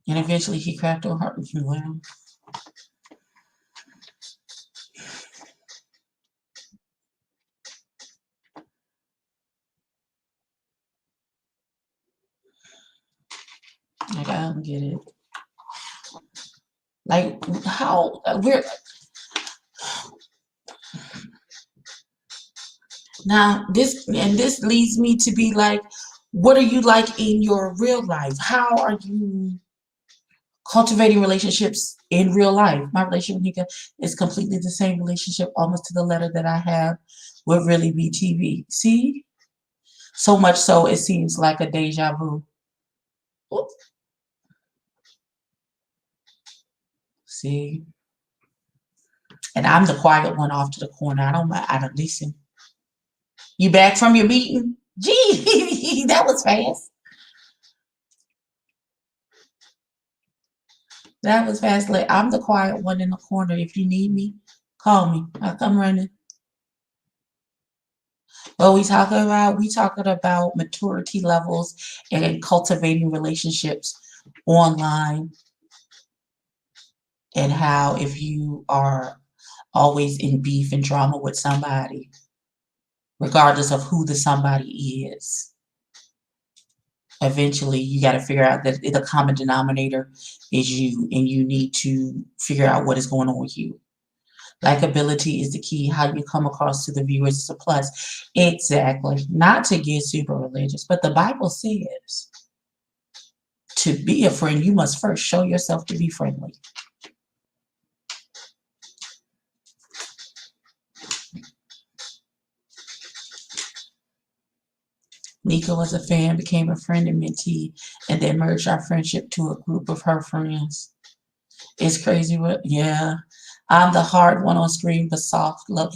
And eventually he cracked her heart with you. Well, Like, I don't get it. Like, how we're now this, and this leads me to be like, what are you like in your real life? How are you cultivating relationships in real life? My relationship with Nika is completely the same relationship, almost to the letter, that I have with Really Be TV. See? So much so it seems like a deja vu. Oops. See? And I'm the quiet one off to the corner. I don't listen. You back from your meeting? Gee, that was fast. That was fast. Like, I'm the quiet one in the corner. If you need me, call me. I'll come running. What we talking about maturity levels and cultivating relationships online, and how if you are always in beef and drama with somebody, regardless of who the somebody is, eventually you got to figure out that the common denominator is you, and you need to figure out what is going on with you. Likability is the key. How you come across to the viewers is a plus. Exactly. Not to get super religious, but the Bible says to be a friend, you must first show yourself to be friendly. Nika was a fan, became a friend and mentee, and then merged our friendship to a group of her friends. It's crazy. What? Yeah. I'm the hard one on screen, but soft, love.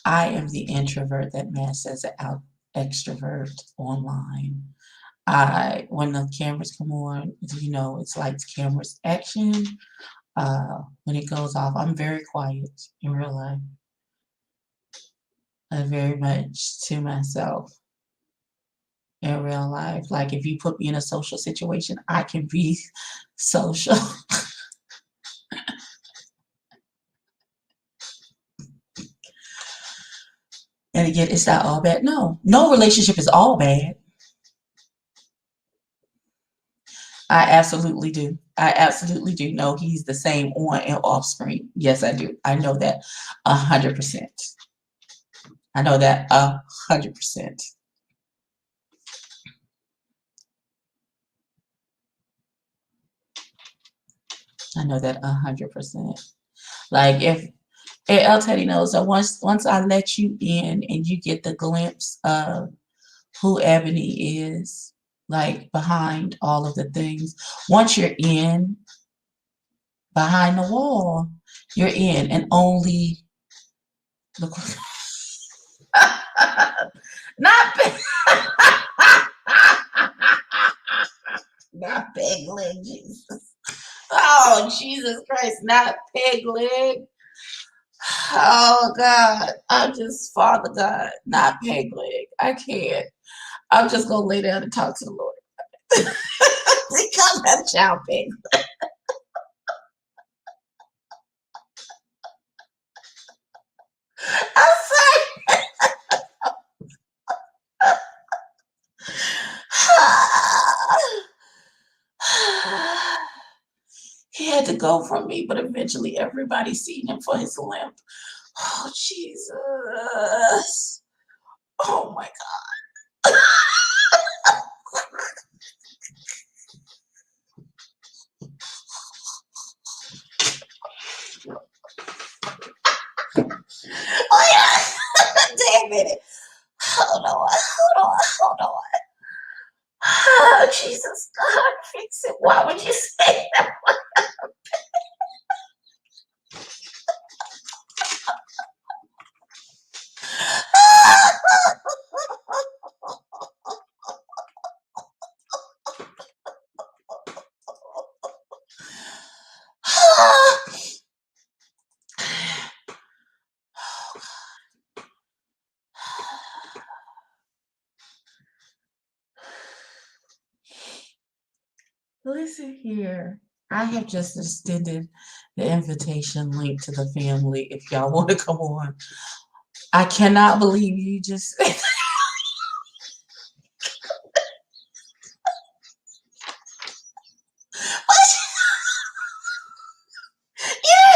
I am the introvert that masks as an extrovert online. When the cameras come on, it's like cameras action. When it goes off, I'm very quiet in real life. I'm very much to myself in real life. Like, if you put me in a social situation, I can be social. And again, it's not all bad. No relationship is all bad. I absolutely do. I absolutely do know he's the same on and off screen. Yes, I do. I know that 100%. I know that 100%. I know that 100%. Like, if El Teddy knows that once I let you in and you get the glimpse of who Ebony is, like behind all of the things, once you're in behind the wall, you're in, and only look. Not big, not big leg, Jesus. Oh, Jesus Christ, not pig leg. Oh God, I'm just Father God, not peg leg. I can't. I'm just gonna lay down and talk to the Lord. Because that child pig. I'm sorry. He had to go from me, but eventually everybody seen him for his limp. Oh Jesus. Oh my God. Oh yeah. Damn it. Hold on. Oh, Jesus, God, fix it. Why would you say that? Listen here. I have just extended the invitation link to the family if y'all want to come on. I cannot believe you just you didn't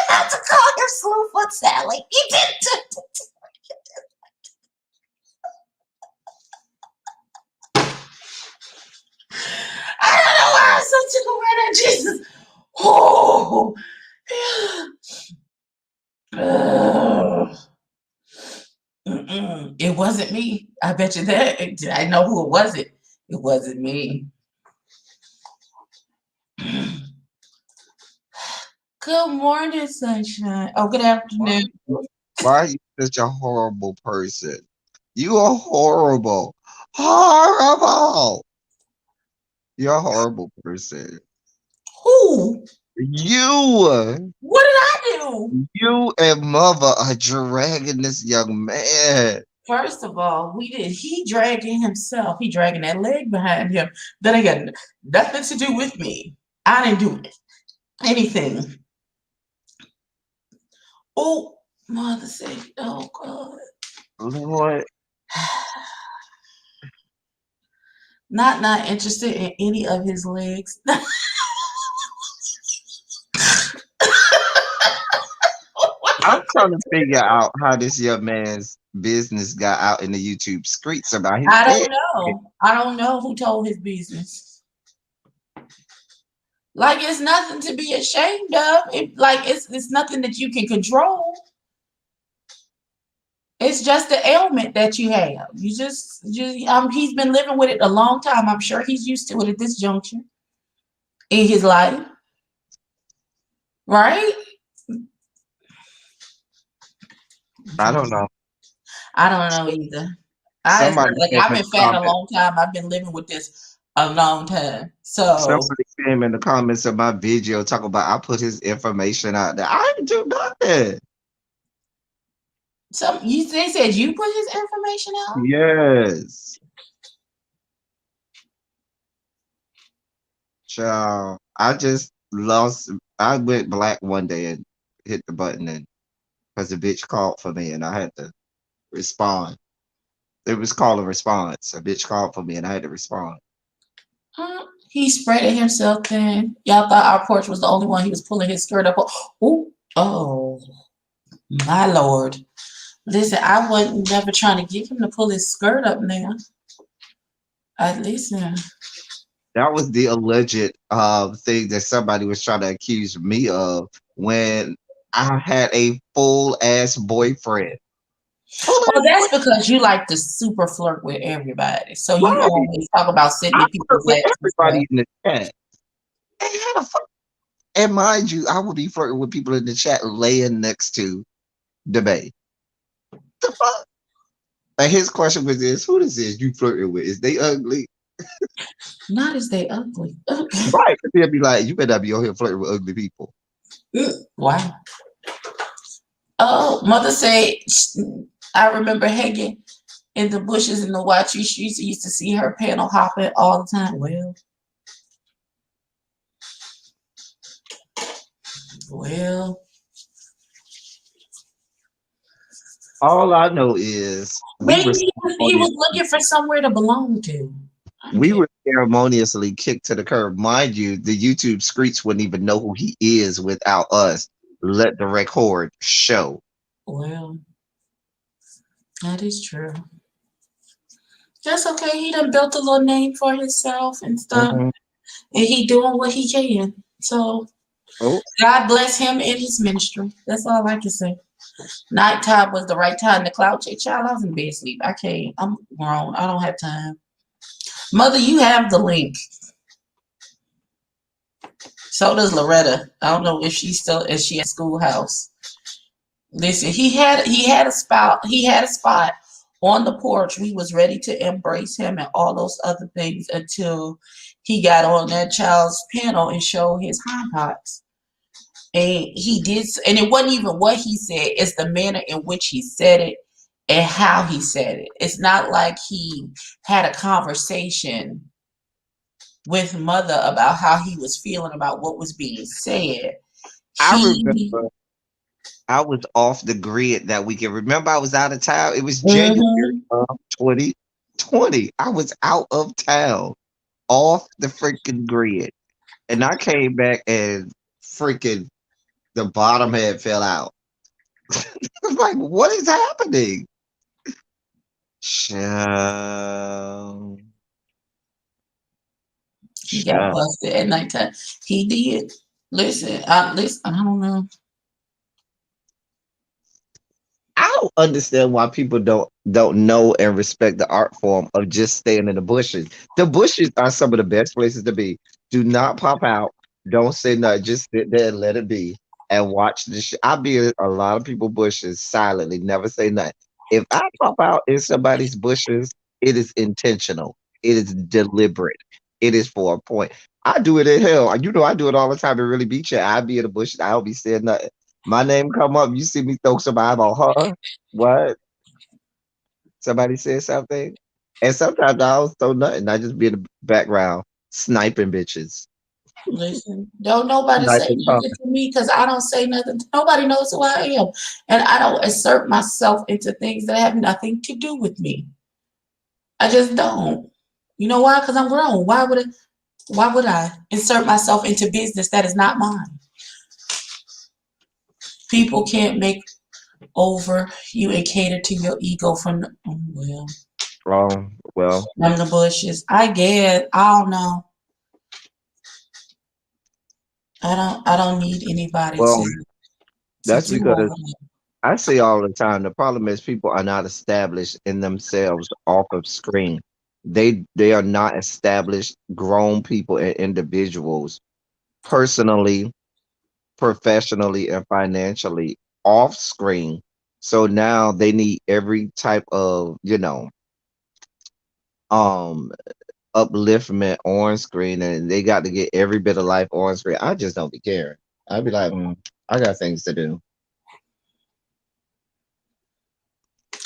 have to call her Slewfoot Sally. You didn't. I don't know why I'm so tickled right now, Jesus. Oh, it wasn't me. I bet you that. I know who it wasn't. It wasn't me. Good morning, sunshine. Oh, good afternoon. Why are you such a horrible person? You are horrible. Horrible. You're a horrible person. Who? You. What did I do? You and mother are dragging this young man. First of all, we did. He dragging himself. He dragging that leg behind him. That ain't got nothing to do with me. I didn't do it. Anything. Oh, mother said, oh God. Lord. Not interested in any of his legs. I'm trying to figure out how this young man's business got out in the YouTube streets about his I head. don't know. I don't know who told his business. Like it's nothing to be ashamed of. It's nothing that you can control. It's just the ailment that you have. He's been living with it a long time. I'm sure he's used to it at this juncture in his life. Right? I don't know. I don't know either. I've been fat a long time. I've been living with this a long time. So somebody came in the comments of my video talking about I put his information out there. I didn't do nothing. They said you put his information out? Yes. Child, I just lost. I went black one day and hit the button, and because the bitch called for me and I had to respond. It was called a response. A bitch called for me and I had to respond. He spreaded himself thin. Y'all thought our porch was the only one he was pulling his skirt up. Oh, my Lord. Listen, I wasn't never trying to get him to pull his skirt up now. Listen. That was the alleged thing that somebody was trying to accuse me of when I had a full ass boyfriend. Well, that's because you like to super flirt with everybody. So you always talk about sitting in people's with everybody in the chat. And mind you, I would be flirting with people in the chat laying next to the bae. The fuck? And his question was this: who this is you flirting with? Is they ugly? Not as they ugly. Right. He'll be like, you better not be on here flirting with ugly people. Wow. Oh, mother said, I remember hanging in the bushes in the Watchy streets. I used to see her panel hopping all the time. Well. All I know is maybe he was looking for somewhere to belong to. We were ceremoniously kicked to the curb. Mind you, the YouTube streets wouldn't even know who he is without us. Let the record show. Well, that is true. That's okay. He done built a little name for himself and stuff. And he doing what he can. So God bless him and his ministry. That's all I can say. Nighttime was the right time to cloud check. Child, I was in bed sleep. I can't. I'm grown. I don't have time. Mother, you have the link. So does Loretta. I don't know if she's still is she at schoolhouse. Listen, he had a spot on the porch. We was ready to embrace him and all those other things until he got on that child's panel and showed his hind parts. And he did, and it wasn't even what he said, it's the manner in which he said it and how he said it. It's not like he had a conversation with mother about how he was feeling about what was being said. I He, remember I was off the grid that weekend. Remember, I was out of town. It was January mhm. of 2020. I was out of town, off the freaking grid, and I came back and freaking the bottom had fell out. I was like, what is happening? Child. He got Child. busted at nighttime. He did. Listen, listen. I don't know. I don't understand why people don't know and respect the art form of just staying in the bushes. The bushes are some of the best places to be. Do not pop out. Don't say nothing. Just sit there and let it be and watch the shit. I be in a lot of people bushes silently, never say nothing. If I pop out in somebody's bushes, it is intentional. It is deliberate. It is for a point. I do it in hell. You know I do it all the time to really beat you. I be in the bushes. I don't be saying nothing. My name come up, you see me throw some eyeball, huh? What? Somebody said something? And sometimes I don't throw nothing. I just be in the background sniping bitches. Listen, don't nobody say Sniping nothing pumping. to me because I don't say nothing. Nobody knows who I am, and I don't assert myself into things that have nothing to do with me. I just don't. You know why? Because I'm grown. Why would it? Why would I insert myself into business that is not mine? People can't make over you and cater to your ego well, Well, from the bushes. I get. I don't know. I don't need anybody well, to that's do all because of that. I say all the time, the problem is people are not established in themselves off of screen. They are not established grown people and individuals personally, professionally, and financially off screen. So now they need every type of, um upliftment on screen, and they got to get every bit of life on screen. I just don't be caring. I'd be like, I got things to do.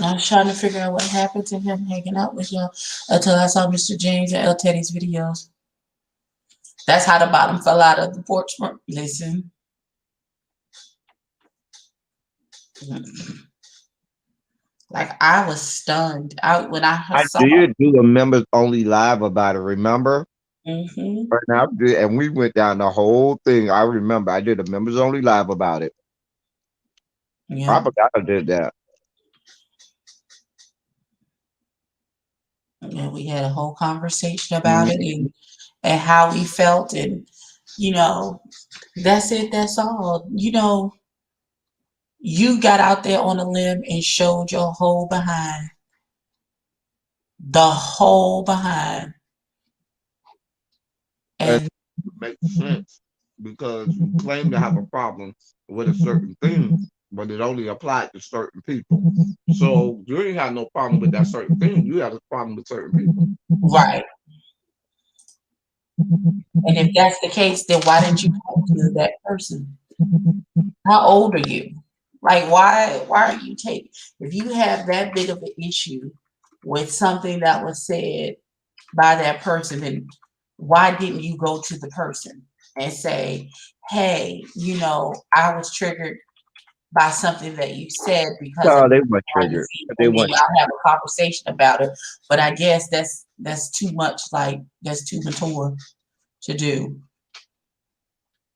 I was trying to figure out what happened to him hanging out with y'all until I saw Mr. James and El Teddy's videos. That's how the bottom fell out of the porch. Listen, like I was stunned. I when I I saw. did do a members only live about it, remember? Hmm. And I did, and we went down the whole thing. I remember I did a members only live about it. I Yeah, forgot I did that. yeah, we had a whole conversation about it Mhm. and how we felt, and you know, that's it. That's all. You got out there on a limb and showed your whole behind, the whole behind, And and it makes sense because you claim to have a problem with a certain thing, but it only applied to certain people. So you ain't have no problem with that certain thing. You had a problem with certain people. right. And if that's the case, then why didn't you talk to that person? How old are you? Like, why are you taking, if you have that big of an issue with something that was said by that person, then why didn't you go to the person and say, hey, I was triggered by something that you said because of No, they weren't X, triggered. Z, They and maybe weren't I'll have a conversation about it. But I guess that's too much, like that's too mature to do.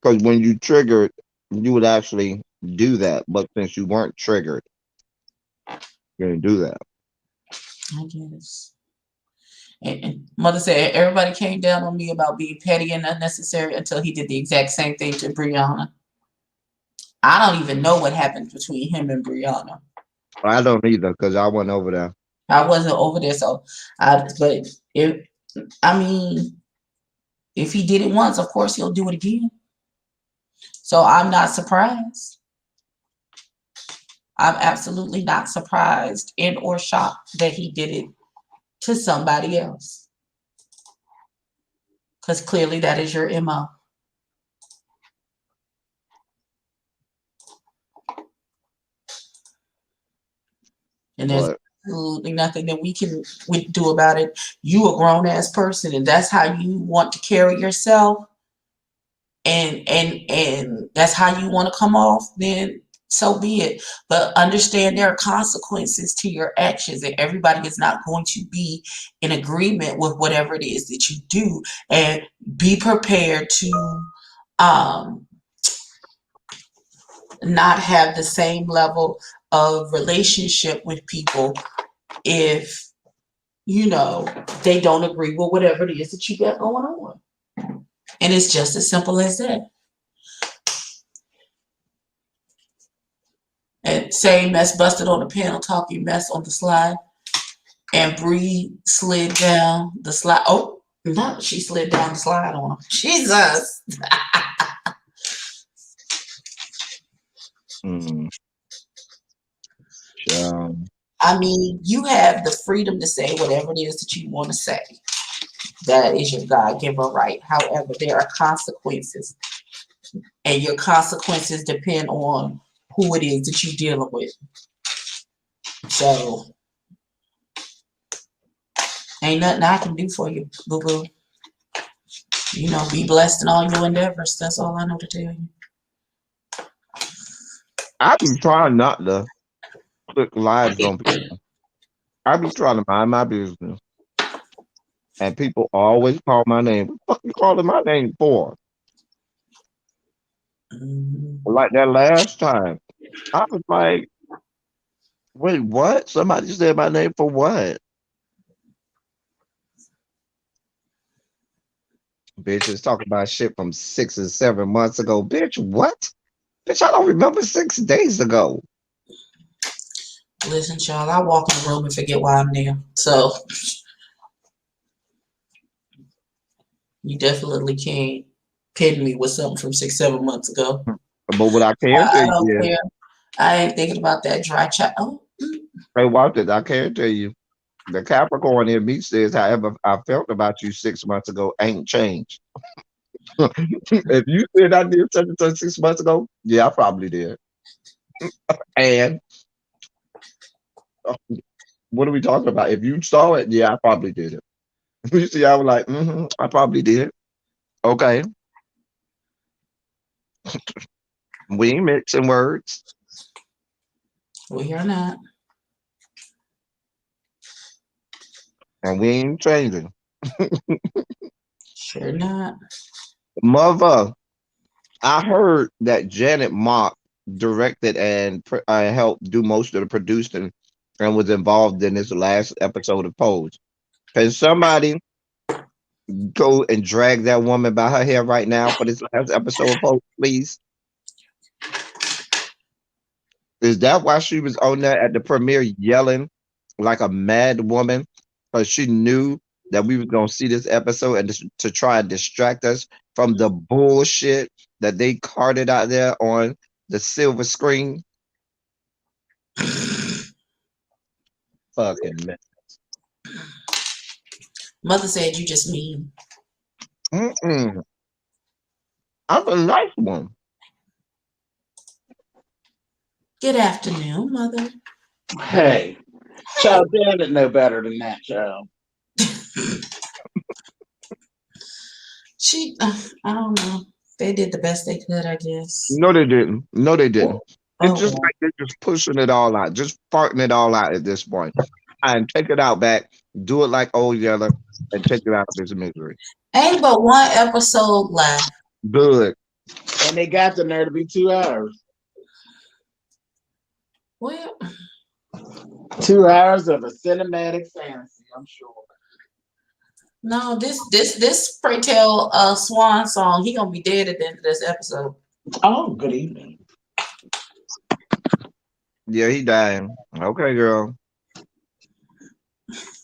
because when you triggered, you would actually do that. But since you weren't triggered, you didn't do that. I guess. And mother said everybody came down on me about being petty and unnecessary until he did the exact same thing to Brianna. I don't even know what happened between him and Brianna. I don't either because I went over there. I wasn't over there, so but if I mean, if he did it once, of course he'll do it again. So I'm not surprised. I'm absolutely not surprised and or shocked that he did it to somebody else. Because clearly that is your MO. And there's But absolutely nothing that we do about it. You a grown ass person, and that's how you want to carry yourself. And that's how you want to come off, then so be it. But understand there are consequences to your actions, and everybody is not going to be in agreement with whatever it is that you do. And be prepared to um, not have the same level of relationship with people if they don't agree with whatever it is that you got going on. And it's just as simple as that. And say Mess busted on the panel talking mess on the slide, and Bree slid down the slide. Oh, no, she slid down the slide on him. Jesus. Mm. Sure. I mean, you have the freedom to say whatever it is that you want to say. That is your God-given right. However, there are consequences, and your consequences depend on who it is that you're dealing with. So, ain't nothing I can do for you, boo-boo. Be blessed in all your endeavors. That's all I know to tell you. I be trying not to click lives on people. I be trying to mind my business. And people always call my name. What the fuck you calling my name for? Like that last time. I was like, wait, what? Somebody said my name for what? Bitches talking about shit from 6 and 7 months ago. Bitch, what? Bitch, I don't remember 6 days ago. Listen, y'all, I walk in the room and forget why I'm there. So you definitely can't pin me with something from 6, 7 months ago. But what I can tell I you don't is, care. I ain't thinking about that dry chat. Oh, hey, watch it. I can tell you. The Capricorn in me says, however I felt about you 6 months ago ain't changed. If you said I did such and such 6 months ago, yeah, I probably did. And what are we talking about? If you saw it, yeah, I probably did it. You see, I was like, I probably did. Okay. We ain't mixing words. we are not. And we ain't changing. Sure not. Mother, I heard that Janet Mock directed and helped do most of the producing and was involved in this last episode of Pose. Can somebody go and drag that woman by her hair right now for this last episode of Pose, please? Is that why she was on there at the premiere yelling like a mad woman? Because she knew that we was gonna see this episode and to try and distract us from the bullshit that they carted out there on the silver screen. Fucking man. Mother said you just mean. I'm a nice one. Good afternoon, Mother. Hey, child, Janet know better than that, child. I don't know. They did the best they could, I guess. No, they didn't. No, they didn't. It's just Oh, like they're just pushing it all out, just farting it all out at this point. And take it out back, do it like old Yeller, and take it out of this misery. ain't but one episode left. Good. And they got them there to be 2 hours. Well, 2 hours of a cinematic fantasy, I'm sure. no, this pray tell swan song, he gonna be dead at the end of this episode. Oh, good evening. Yeah, he dying. Okay, girl.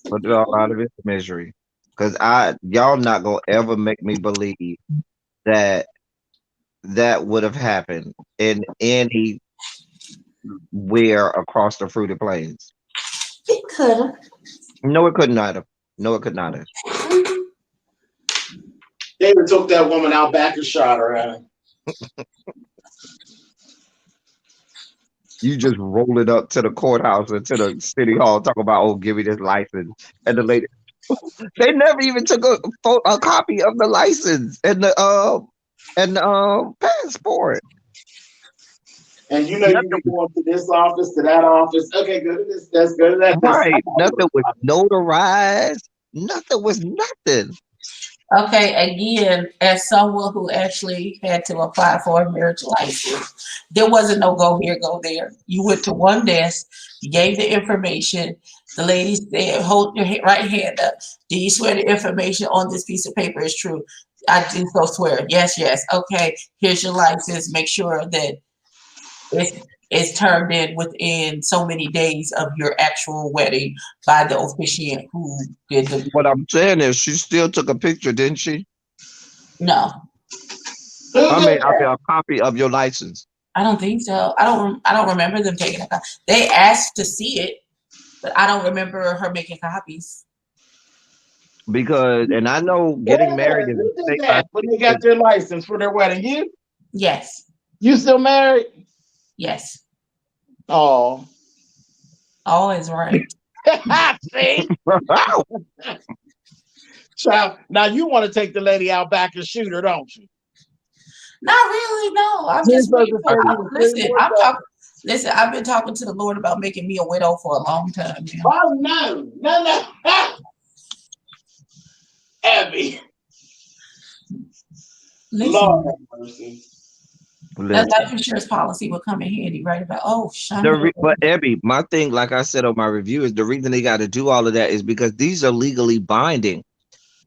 Put it all out of his misery. Cause y'all not gonna ever make me believe that that would have happened in anywhere across the fruited plains. It could have. No, it could not have. No, it could not have. They even took that woman out back and shot her. You just roll it up to the courthouse or to the city hall, talk about, oh, give me this license. And the lady, they never even took a copy of the license and the passport. And you know you be going to this office, to that office. Okay, go to this, that's go to that. Right. Nothing was notarized. Nothing was nothing. Okay, again, as someone who actually had to apply for a marriage license, there wasn't no go here, go there. You went to one desk, you gave the information. The lady said, hold your right hand up. Do you swear the information on this piece of paper is true? I do so swear. Yes, yes. Okay, here's your license. Make sure that it's turned in within so many days of your actual wedding by the officiant who did the What I'm saying is, she still took a picture, didn't she? no. I mean, a copy of your license. I don't think so. I don't remember them taking a copy. They asked to see it, but I don't remember her making copies. Because, and I know Wait a getting minute, married is who a did state by that when they got their license for their wedding? You? Yes, You still married? yes. Oh. All is right. See? Wow. Child, now you want to take the lady out back and shoot her, don't you? Not really. No, I'm You're just supposed waiting to for. say you were Listen, free I'm with that. talking. Listen, I've been talking to the Lord about making me a widow for a long time now. Oh no, no. Abby. Listen, Lord have mercy. that Listen, life insurance policy would come in handy, right? About Shonda. but Abby, my thing, like I said on my review, is the reason they got to do all of that is because these are legally binding.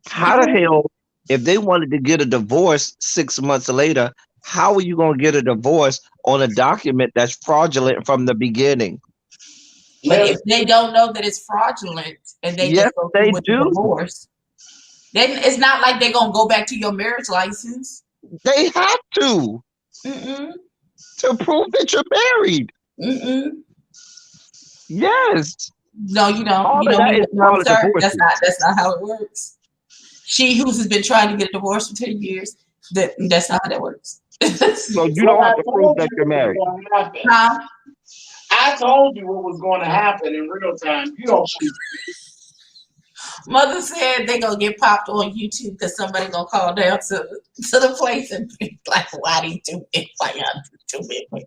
How the hell, if they wanted to get a divorce 6 months later, how are you going to get a divorce on a document that's fraudulent from the beginning? But Yes. if they don't know that it's fraudulent and they Yes, just go they through with the do. divorce, then it's not like they're gonna go back to your marriage license. They have to Mm-mm. prove that you're married. Mm-mm. Yes. No, you don't. All You of don't that need is it. No, part of sir. divorce. That's not how it works. She who has been trying to get a divorce for 10 years, that's not how that works. So you Well, don't I have to prove told that you you're what was married. going to happen. Huh? I told you what was going to happen in real time. You don't shoot. Mother said they gonna get popped on YouTube because somebody gonna call down to the place and be like, why these two men? Why y'all two men married?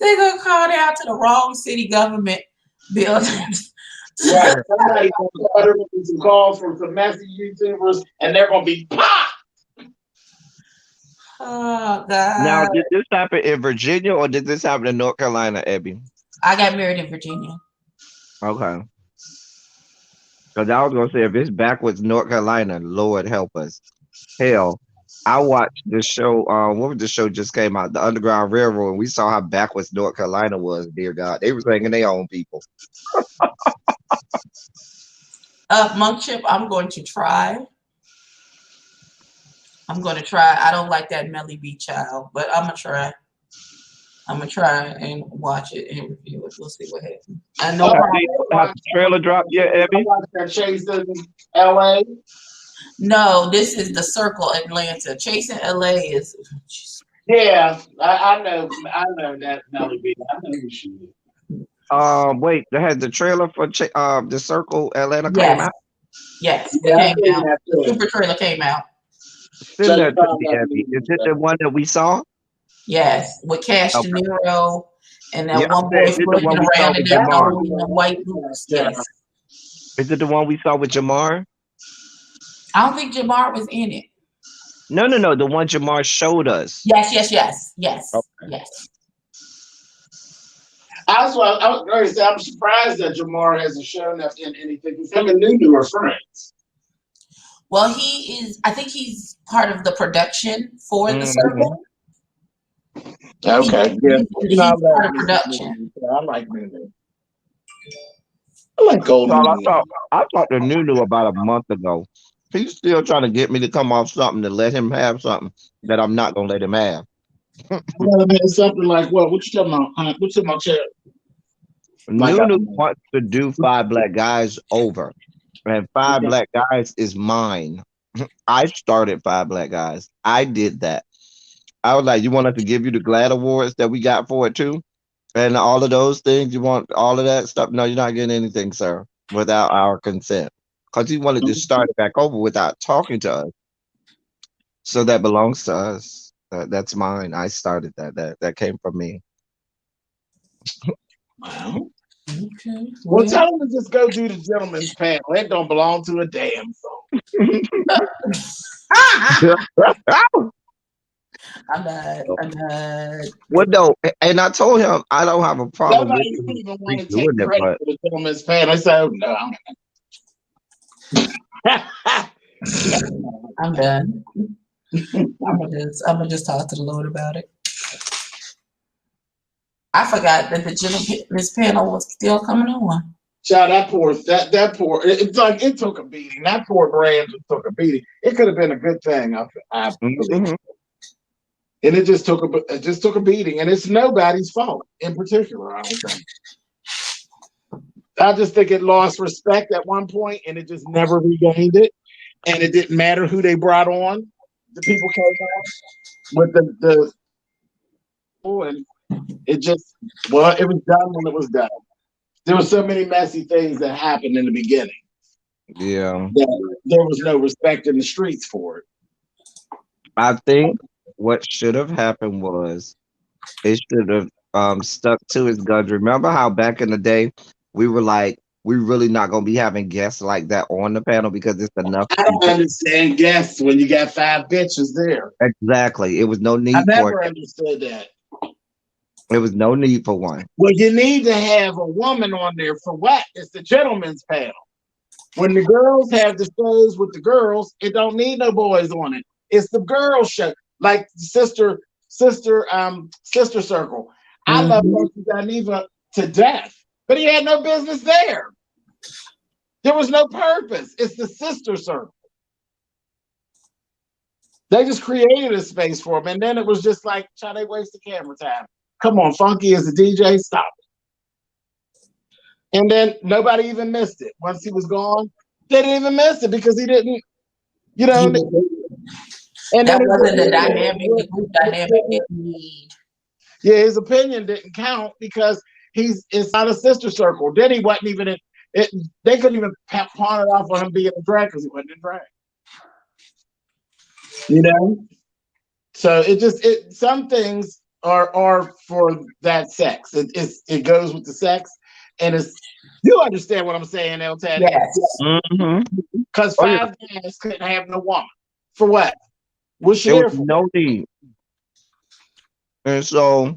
They gonna call down to the wrong city government building. Right. Somebody's going to call her with some calls from some messy YouTubers, and they're going to be pop. Oh Now, God. did this happen in Virginia or did this happen in North Carolina, Abby? I got married in Virginia. Okay. Because I was going to say, if it's backwards North Carolina, Lord help us. Hell, I watched this show. What was the show just came out? The Underground Railroad. And we saw how backwards North Carolina was, dear God. They were hanging their own people. Monk Chip, I'm going to try. I don't like that Melly B child, but I'm gonna try. I'm gonna try and watch it and review it. We'll see what happens. I know. Have the trailer dropped yet, Abby? That Chase in LA. No, this is the Circle Atlanta. Chasing LA is. Yeah, I know that Melly B. I know who she is. Wait, they had the trailer for the Circle Atlanta came Yes, out. yes, Yeah, I it seen came out. that The too. super trailer came out. Send that to me, Abby. Is it the one that we saw? Yes, with Cash Okay. De Niro and that Yeah, one I'm boy saying, is it the one flipping we saw around in with that Jamar? thong in the white boots. Yes. Is it the one we saw with Jamar? I don't think Jamar was in it. No, the one Jamar showed us. Yes. Okay. Yes. I'm surprised that Jamar hasn't shown up in anything because him and Nunu are friends. Well, he is. I think he's part of the production for the Mhm. Circle. Okay, yeah. He's part of production. I like Nunu. I like Gold So Nunu. I talked to Nunu about a month ago. He's still trying to get me to come off something to let him have something that I'm not gonna let him have. Well, man, something like what? What you talking about? What you talking about, Chad? Like, Nunu wants to do Five Black Guys over, and Five Okay. Black Guys is mine. I started Five Black Guys. I did that. I was like, you want us to give you the GLAD awards that we got for it too, and all of those things. You want all of that stuff? No, you're not getting anything, sir, without our consent. Because he wanted to start it back over without talking to us. So that belongs to us. That's mine. I started that. That came from me. Wow. Okay. Well, tell them to just go do the gentleman's panel. It don't belong to a damn soul. I'm not. Well, no, and I told him I don't have a problem with Nobody him even want to doing take it, credit but for the gentleman's panel. I said, oh, no. I'm done. I'm gonna just talk to the Lord about it. I forgot that the gentleman's panel was still coming on. Child, that poor, it's like it took a beating. That poor brand just took a beating. It could have been a good thing, I believe. Mhm. And it just took a beating, and it's nobody's fault in particular. I don't think. I just think it lost respect at one point, and it just never regained it. And it didn't matter who they brought on. The people came on with the and it just it was done when it was done. There were so many messy things that happened in the beginning Yeah, that there was no respect in the streets for it. I think what should have happened was it should have stuck to his guns. Remember how back in the day we were like, we really not gonna be having guests like that on the panel because it's enough I don't people. understand guests when you got 5 bitches there. Exactly. It was no I need for never it. understood that. It was no need for one. Well, you need to have a woman on there for what? It's the gentleman's panel. When the girls have the shows with the girls, it don't need no boys on it. It's the girl show, like sister circle. I love Neva to death, but he had no business there. There was no purpose. It's the sister circle. They just created a space for him, and then it was just like, try they waste the camera time. Come on, Funky is the DJ, stop it. And then nobody even missed it. Once he was gone, they didn't even miss it because he didn't, you know. And That then wasn't the group dynamic that we need. Yeah, his opinion didn't count because it's not a sister circle. Then he wasn't even in it. They couldn't even pawn it off on him being a drag because he wasn't in drag. You know, so some things are for that sex. It goes with the sex, and you understand what I'm saying, El Taddy? Yes. Because 5 guys couldn't have no woman for what? What's she There here was for? no need. And so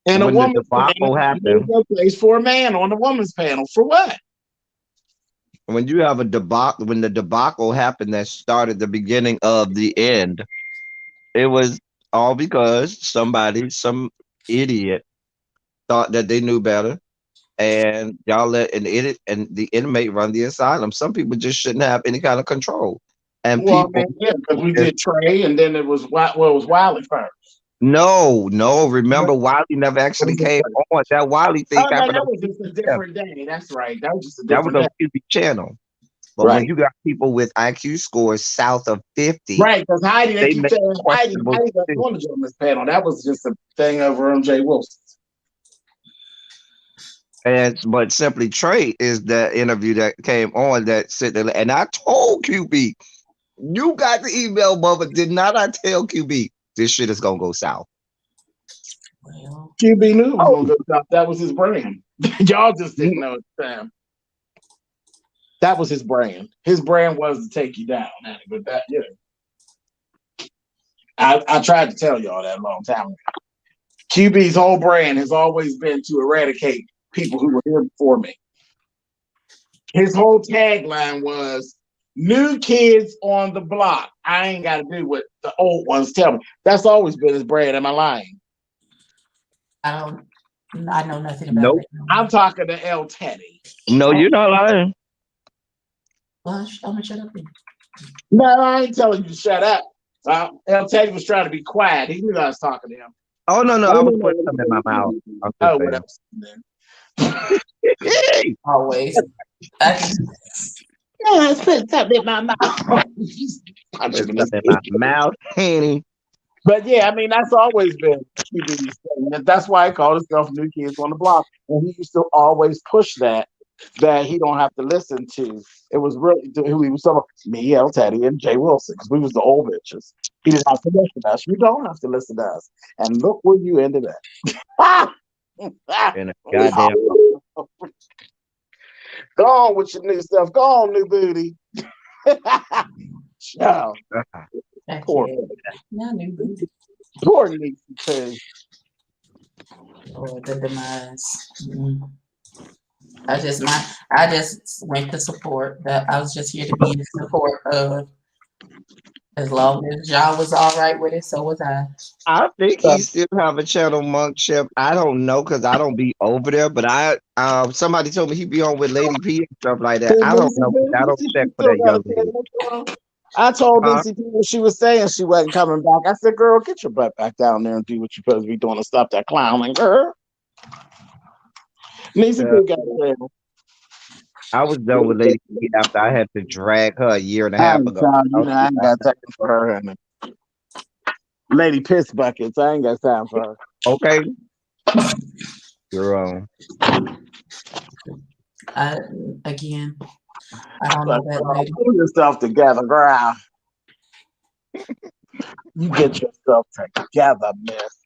And a when the woman's debacle panel, there's happened, no place for a man on the woman's panel for what? when you have a debacle, when the debacle happened that started the beginning of the end, it was all because some idiot thought that they knew better, and y'all let the inmate run the asylum. Some people just shouldn't have any kind of control, and Well, people. man, yeah, because we did Trey, and then it was Wiley first. No, remember Wiley never actually came on. That Wiley thing Oh no, happened that on was just a QB. different day. That's right. That was just a That was different on day. QB channel. But when Right. you got people with IQ scores south of 50, Right, because Heidi, they they keep make saying Heidi questionable got decisions. on the gentleman's panel. That was just a thing over MJ Wilson. But Simply Trey is the interview that came on that said that, and I told QB, you got the email, mother. Did not I tell QB this shit is gonna go south? Well, QB knew it was gonna go south. That was his brand. Y'all just didn't know at the time. That was his brand. His brand was to take you down. But that, I tried to tell y'all that a long time ago. QB's whole brand has always been to eradicate people who were here before me. His whole tagline was "New kids on the block. I ain't got to do what the old ones tell me." That's always been his brand. Am I lying? I know nothing about Nope. it. I'm talking to El Teddy. No, you're not lying. Well, I'm gonna shut up then. No, I ain't telling you to shut up. El Teddy was trying to be quiet. He knew I was talking to him. Oh no, I was putting something in my mouth. Oh, what else? Always. I put something in my mouth. Put something in my mouth, Henny. But yeah, I mean, that's always been QB's thing. That's why I called himself New Kids on the Block. And he used to always push that that he don't have to listen to. It was really who he was talking about, me, El Teddy, and Jay Wilson, because we was the old bitches. He didn't have to listen to us. You don't have to listen to us. And look where you ended up. And a goddamn Go on with your new stuff. Go on, new booty. Child, poor, Not new booty. poor Niecy too. Or the demise. Mm. I just went to support. That I was just here to be in support of. As long as y'all was all right with it, so was I. I think he still have a channel, Monk Chef. I don't know because I don't be over there, but somebody told me he be on with Lady P and stuff like that. I don't know 'cause I don't check for that young lady. I told Huh? Niecy what she was saying. She wasn't coming back. I said, "Girl, get your butt back down there and do what you're supposed to be doing and stop that clowning, girl." Niecy Yeah. got there. I was done with Lady P after I had to drag her a year and a I half ain't ago. time, you know, I ain't got time for her and Lady Piss Buckets. I ain't got time for her. Okay, you're Again, I don't know that lady. Pull yourself together, girl. You get yourself together, miss.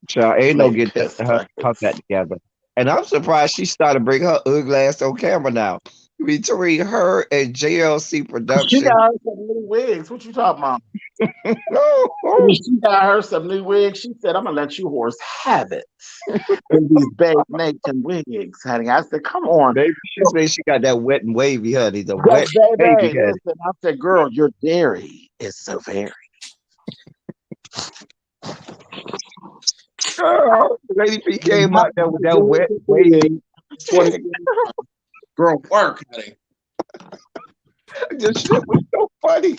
Child, ain't no Lady get Piss her Buckets. that together. And I'm surprised she started bringing her ugly ass on camera now. Between her and JLC She Production. got her some new wigs. What you talking about? Oh, She got her some new wigs. She said, "I'm gonna let you horse have it in these Babe Nation wigs, honey." I said, "Come on, Baby, she said she got that wet and wavy, honey. The go, wet baby baby." honey. Listen, I said, "Girl, your dairy is so very." Girl, Lady P came out there with that wet wavy. Girl, work, honey. The shit was so funny.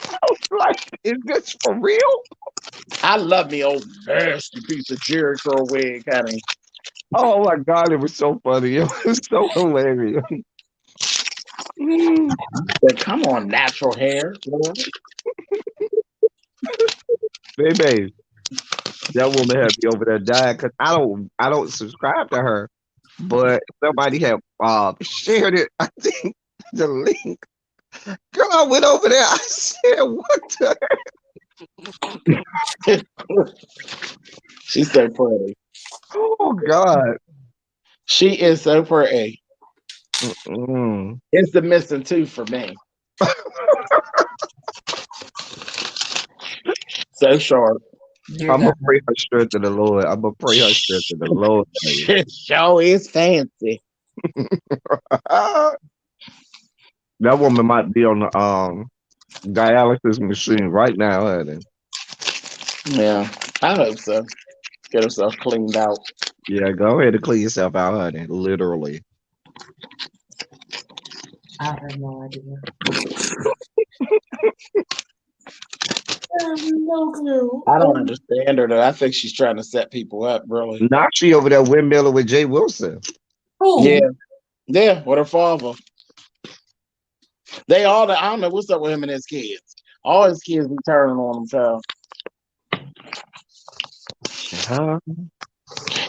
I was like, is this for real? I love me old nasty piece of Jericho wig, honey. Oh my God, it was so funny. It was so hilarious. But come on, natural hair. Girl. Baby, that woman had me over there dying because I don't subscribe to her. But somebody had shared it. I think the link. Girl, I went over there. I said, "What the?" She's so pretty. Oh God. She is so pretty. Mm-mm. It's the missing tooth for me. So sharp. Dear I'm God. gonna pray her strength to the Lord. I'm gonna pray her strength to the Lord. Show is fancy. That woman might be on the dialysis machine right now, honey. Yeah, I hope so. Get herself cleaned out. Yeah, go ahead and clean yourself out, honey. Literally. I have no idea. I have no clue. I don't understand her though. I think she's trying to set people up, really. Now she over there windmilling with Jay Wilson. Who? Yeah, yeah, with her father. They all, I don't know what's up with him and his kids. All his kids be turning on him, child.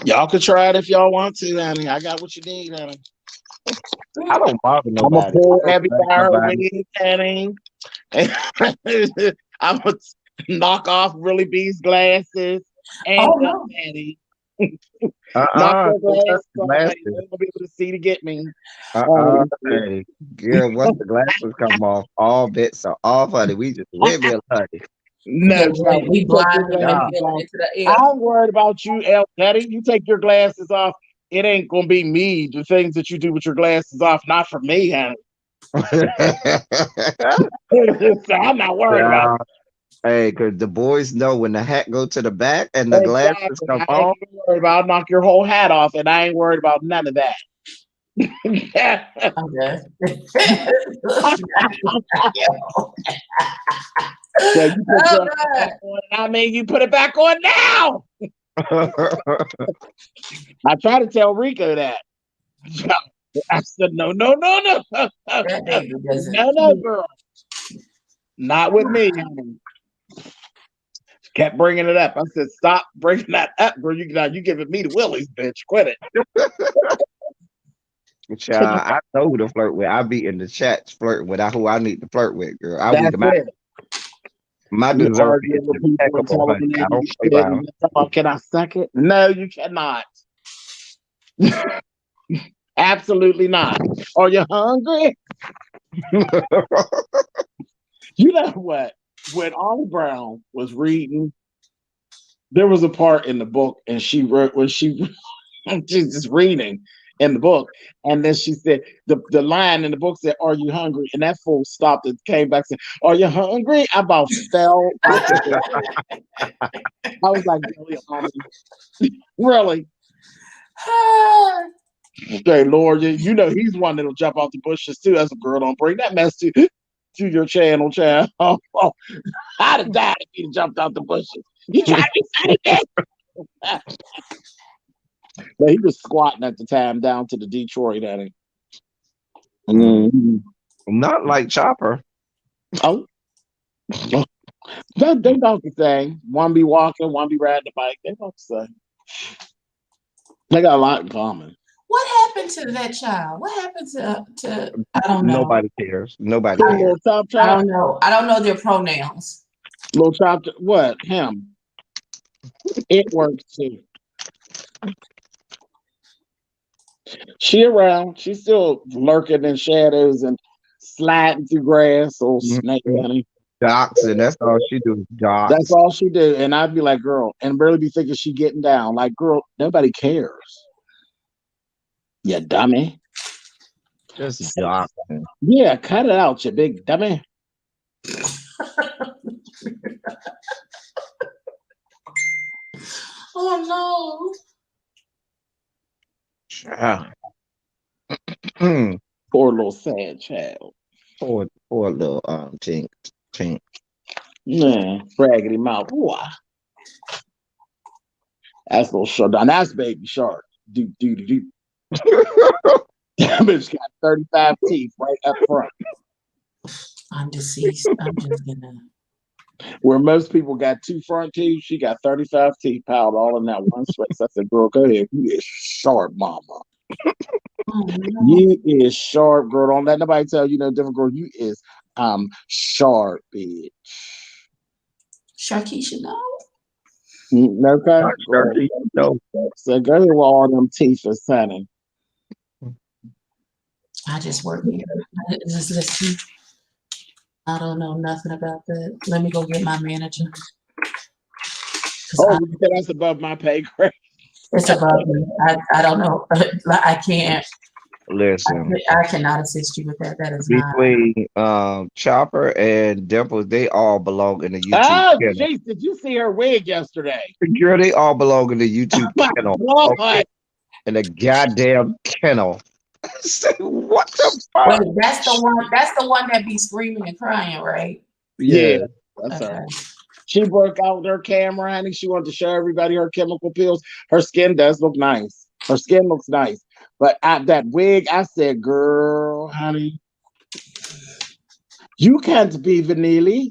Y'all could try it if y'all want to, honey. I got what you need, honey. I don't bother I'm gonna nobody. pull I don't every blame hour nobody. wig, honey. I'm gonna knock off Really B's glasses and Oh no. Daddy. Knock your glasses off, honey. You ain't gonna be able to see to get me. Hey, girl, once the glasses come off, all bets are off, honey. We just windmill, honey. No, Yeah, child. we You take blind your women glasses feeling off. into the air. I ain't worried about you, El Daddy. You take your glasses off. It ain't gonna be me. The things that you do with your glasses off, not for me, honey. So I'm not worried about it. Hey, cause the boys know when the hat go to the back and the glasses Exactly. come I ain't off. worried about. I'll knock your whole hat off, and I ain't worried about none of that. Okay. So you put Oh your God. back on, I mean, you put it back on now. I try to tell Rico that. I said, no, no, no, no. That baby doesn't. No, no, girl. Not with me, honey. Kept bringing it up. I said, stop bringing that up, girl. You giving me the willies, bitch. Quit it. Child, I know who to flirt with. I be in the chats flirting with who I need to flirt with, girl. I weed That's them out. it. My You dessert is arguing with people and impeccable, telling honey. them they I don't need play shit, around. and you're talking, can I suck it? No, you cannot. Absolutely not. Are you hungry? You know what? When Olive Brown was reading, there was a part in the book, and she wrote when she's just reading in the book, and then she said the line in the book said, "Are you hungry?" And that fool stopped and came back and said, "Are you hungry?" I about fell out the bed. I was like, "Really, mommy? Really?" Okay, Lord, you know he's one that'll jump off the bushes too. As a girl, don't bring that mess to your channel, child. Oh, I'd have died if he jumped out the bushes. You trying to be funny, bitch? But he was squatting at the time down to the Detroit, I think. Not like Chopper. Oh, they don't the same. One be walking, one be riding the bike. They don't the same. They got a lot in common. What happened to that child? What happened to I don't know. Nobody cares. Nobody Cool cares. little top I chop. don't know. I don't know their pronouns. Little chop. What? Him. It works too. She around. She's still lurking in shadows and sliding through grass or snake honey. Docs, and that's all she do is docs. That's all she do. And I'd be like, girl, and really be thinking she getting down. Like, girl, nobody cares. You dummy. Just docs. Yeah, cut it out, you big dummy. Oh Child. Poor little sad child. Poor little Tink. Yeah, raggedy mouth. Ooh, that's a little short. Now that's baby shark. Do. That bitch got 35 teeth right up front. I'm deceased. I'm just gonna. Where most people got 2 front teeth, she got 35 teeth piled all in that one space. I said, girl, go ahead. You is sharp, mama. Oh no. You is sharp, girl. Don't let nobody tell you no different, girl. You is sharp, bitch. Sharkeisha, no. Okay? No. So go ahead with all them teeth is honey. I just work here. I just listen. I don't know nothing about that. Let me go get my manager. Oh, you said that's above my pay grade. It's above me. I don't know. I can't. Listen. I cannot assist you with that. That is not. Between Chopper and Dimples, they all belong in the YouTube Oh, channel. jeez, did you see her wig yesterday? Girl, they all belong in the YouTube Oh, channel. Lord. Okay? In the goddamn kennel. What the fuck? Wait, that's the one. That's the one that be screaming and crying, right? Yeah, that's Okay. her. She broke out with her camera, honey. She wanted to show everybody her chemical pills. Her skin does look nice. Her skin looks nice. But that wig, I said, girl, honey, you can't be vanilla.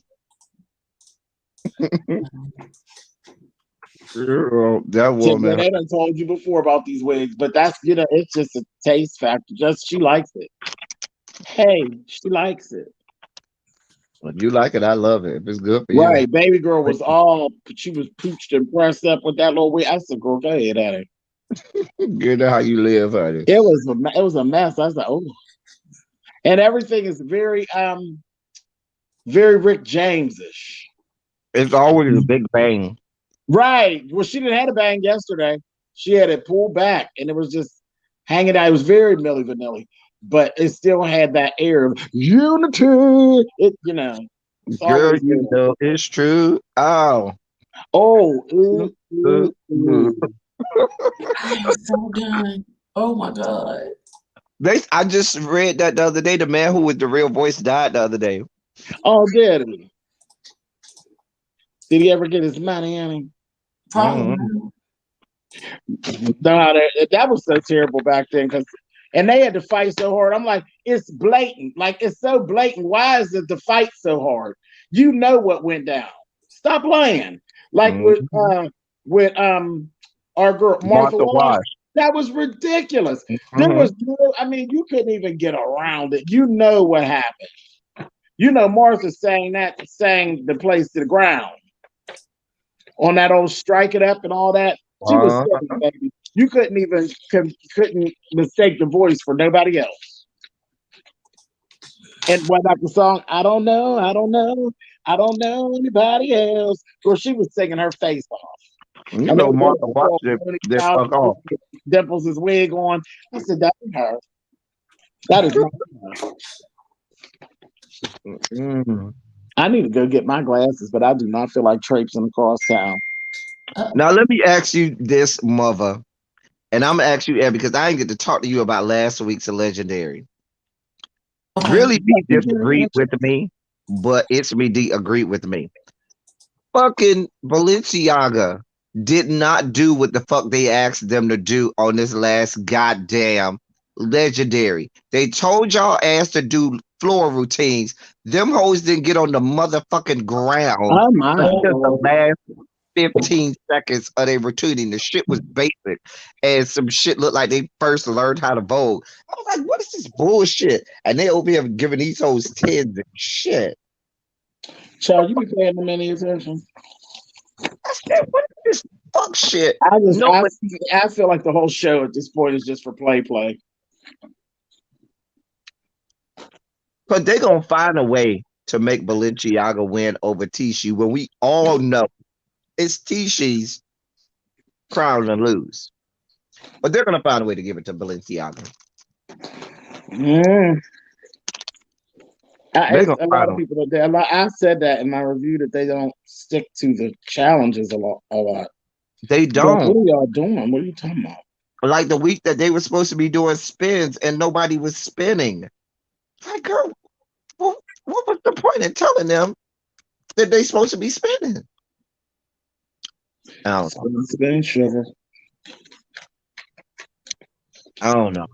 Girl, that woman. They done told you before about these wigs, but that's, it's just a taste factor. Just she likes it. Hey, she likes it. When you like it, I love it. If it's good for you. Right, baby girl was she was pooched and pressed up with that little wig. I said, girl, go ahead at it. Good how you live, honey. It was a mess. I was like, oh, and everything is very very Rick James-ish. It's always a big bang. Right. Well, she didn't have a bang yesterday. She had it pulled back, and it was just hanging out. It was very Milli Vanilli, but it still had that air of unity. It, Girl, you know it's true. Oh. Oh. I'm so done. Oh my God. I just read that the other day. The man who with the real voice died the other day. Oh, did he? Did he ever get his money, honey? Probably. No, that was so terrible back then and they had to fight so hard. I'm like, it's blatant. Like, it's so blatant. Why is it the fight so hard? You know what went down. Stop lying. Like with our girl Martha Wash. That was ridiculous. There Mhm. was no, I mean, you couldn't even get around it. You know what happened. You know, Martha sang the place to the ground on that old Strike It Up and all that. She was Uh, singing, baby. You couldn't even couldn't mistake the voice for nobody else. And what about the song? I don't know, I don't know, I don't know anybody else. Well, she was singing her face off. you And they know, put Martha watched it. They out, fuck off. Dimples' wig on. I said, that ain't her. That is not her. Mm. I need to go get my glasses, but I do not feel like traipsing across town. Now let me ask you this, mother, and I'm gonna ask you, Ed, because I didn't get to talk to you about last week's Legendary. Okay. Really, D disagreed with me, but it's me D agreed with me. Fucking Balenciaga did not do what the fuck they asked them to do on this last goddamn Legendary. They told y'all ass to do floor routines. Them hoes didn't get on the motherfucking ground Oh my until the Lord. last 15 seconds of their routine. The shit was basic, and some shit looked like they first learned how to vogue. I was like, what is this bullshit? And they over here giving these hoes tens and shit. Child, you be paying them any attention? I said, what is this fuck shit? No, I feel like the whole show at this point is just for play. but they gonna find a way to make Balenciaga win over Tishy when we all know it's Tishy's crown to lose. But they're gonna find a way to give it to Balenciaga. Mm. They're It's gonna a lot find of a people that I said that in my review that they don't stick to the challenges a lot. They Like, what don't. are y'all doing? What are you talking about? Like the week that they were supposed to be doing spins and nobody was spinning. Like, girl, what was the point in telling them that they supposed to be spinning? I don't know. Spin sugar. I don't know.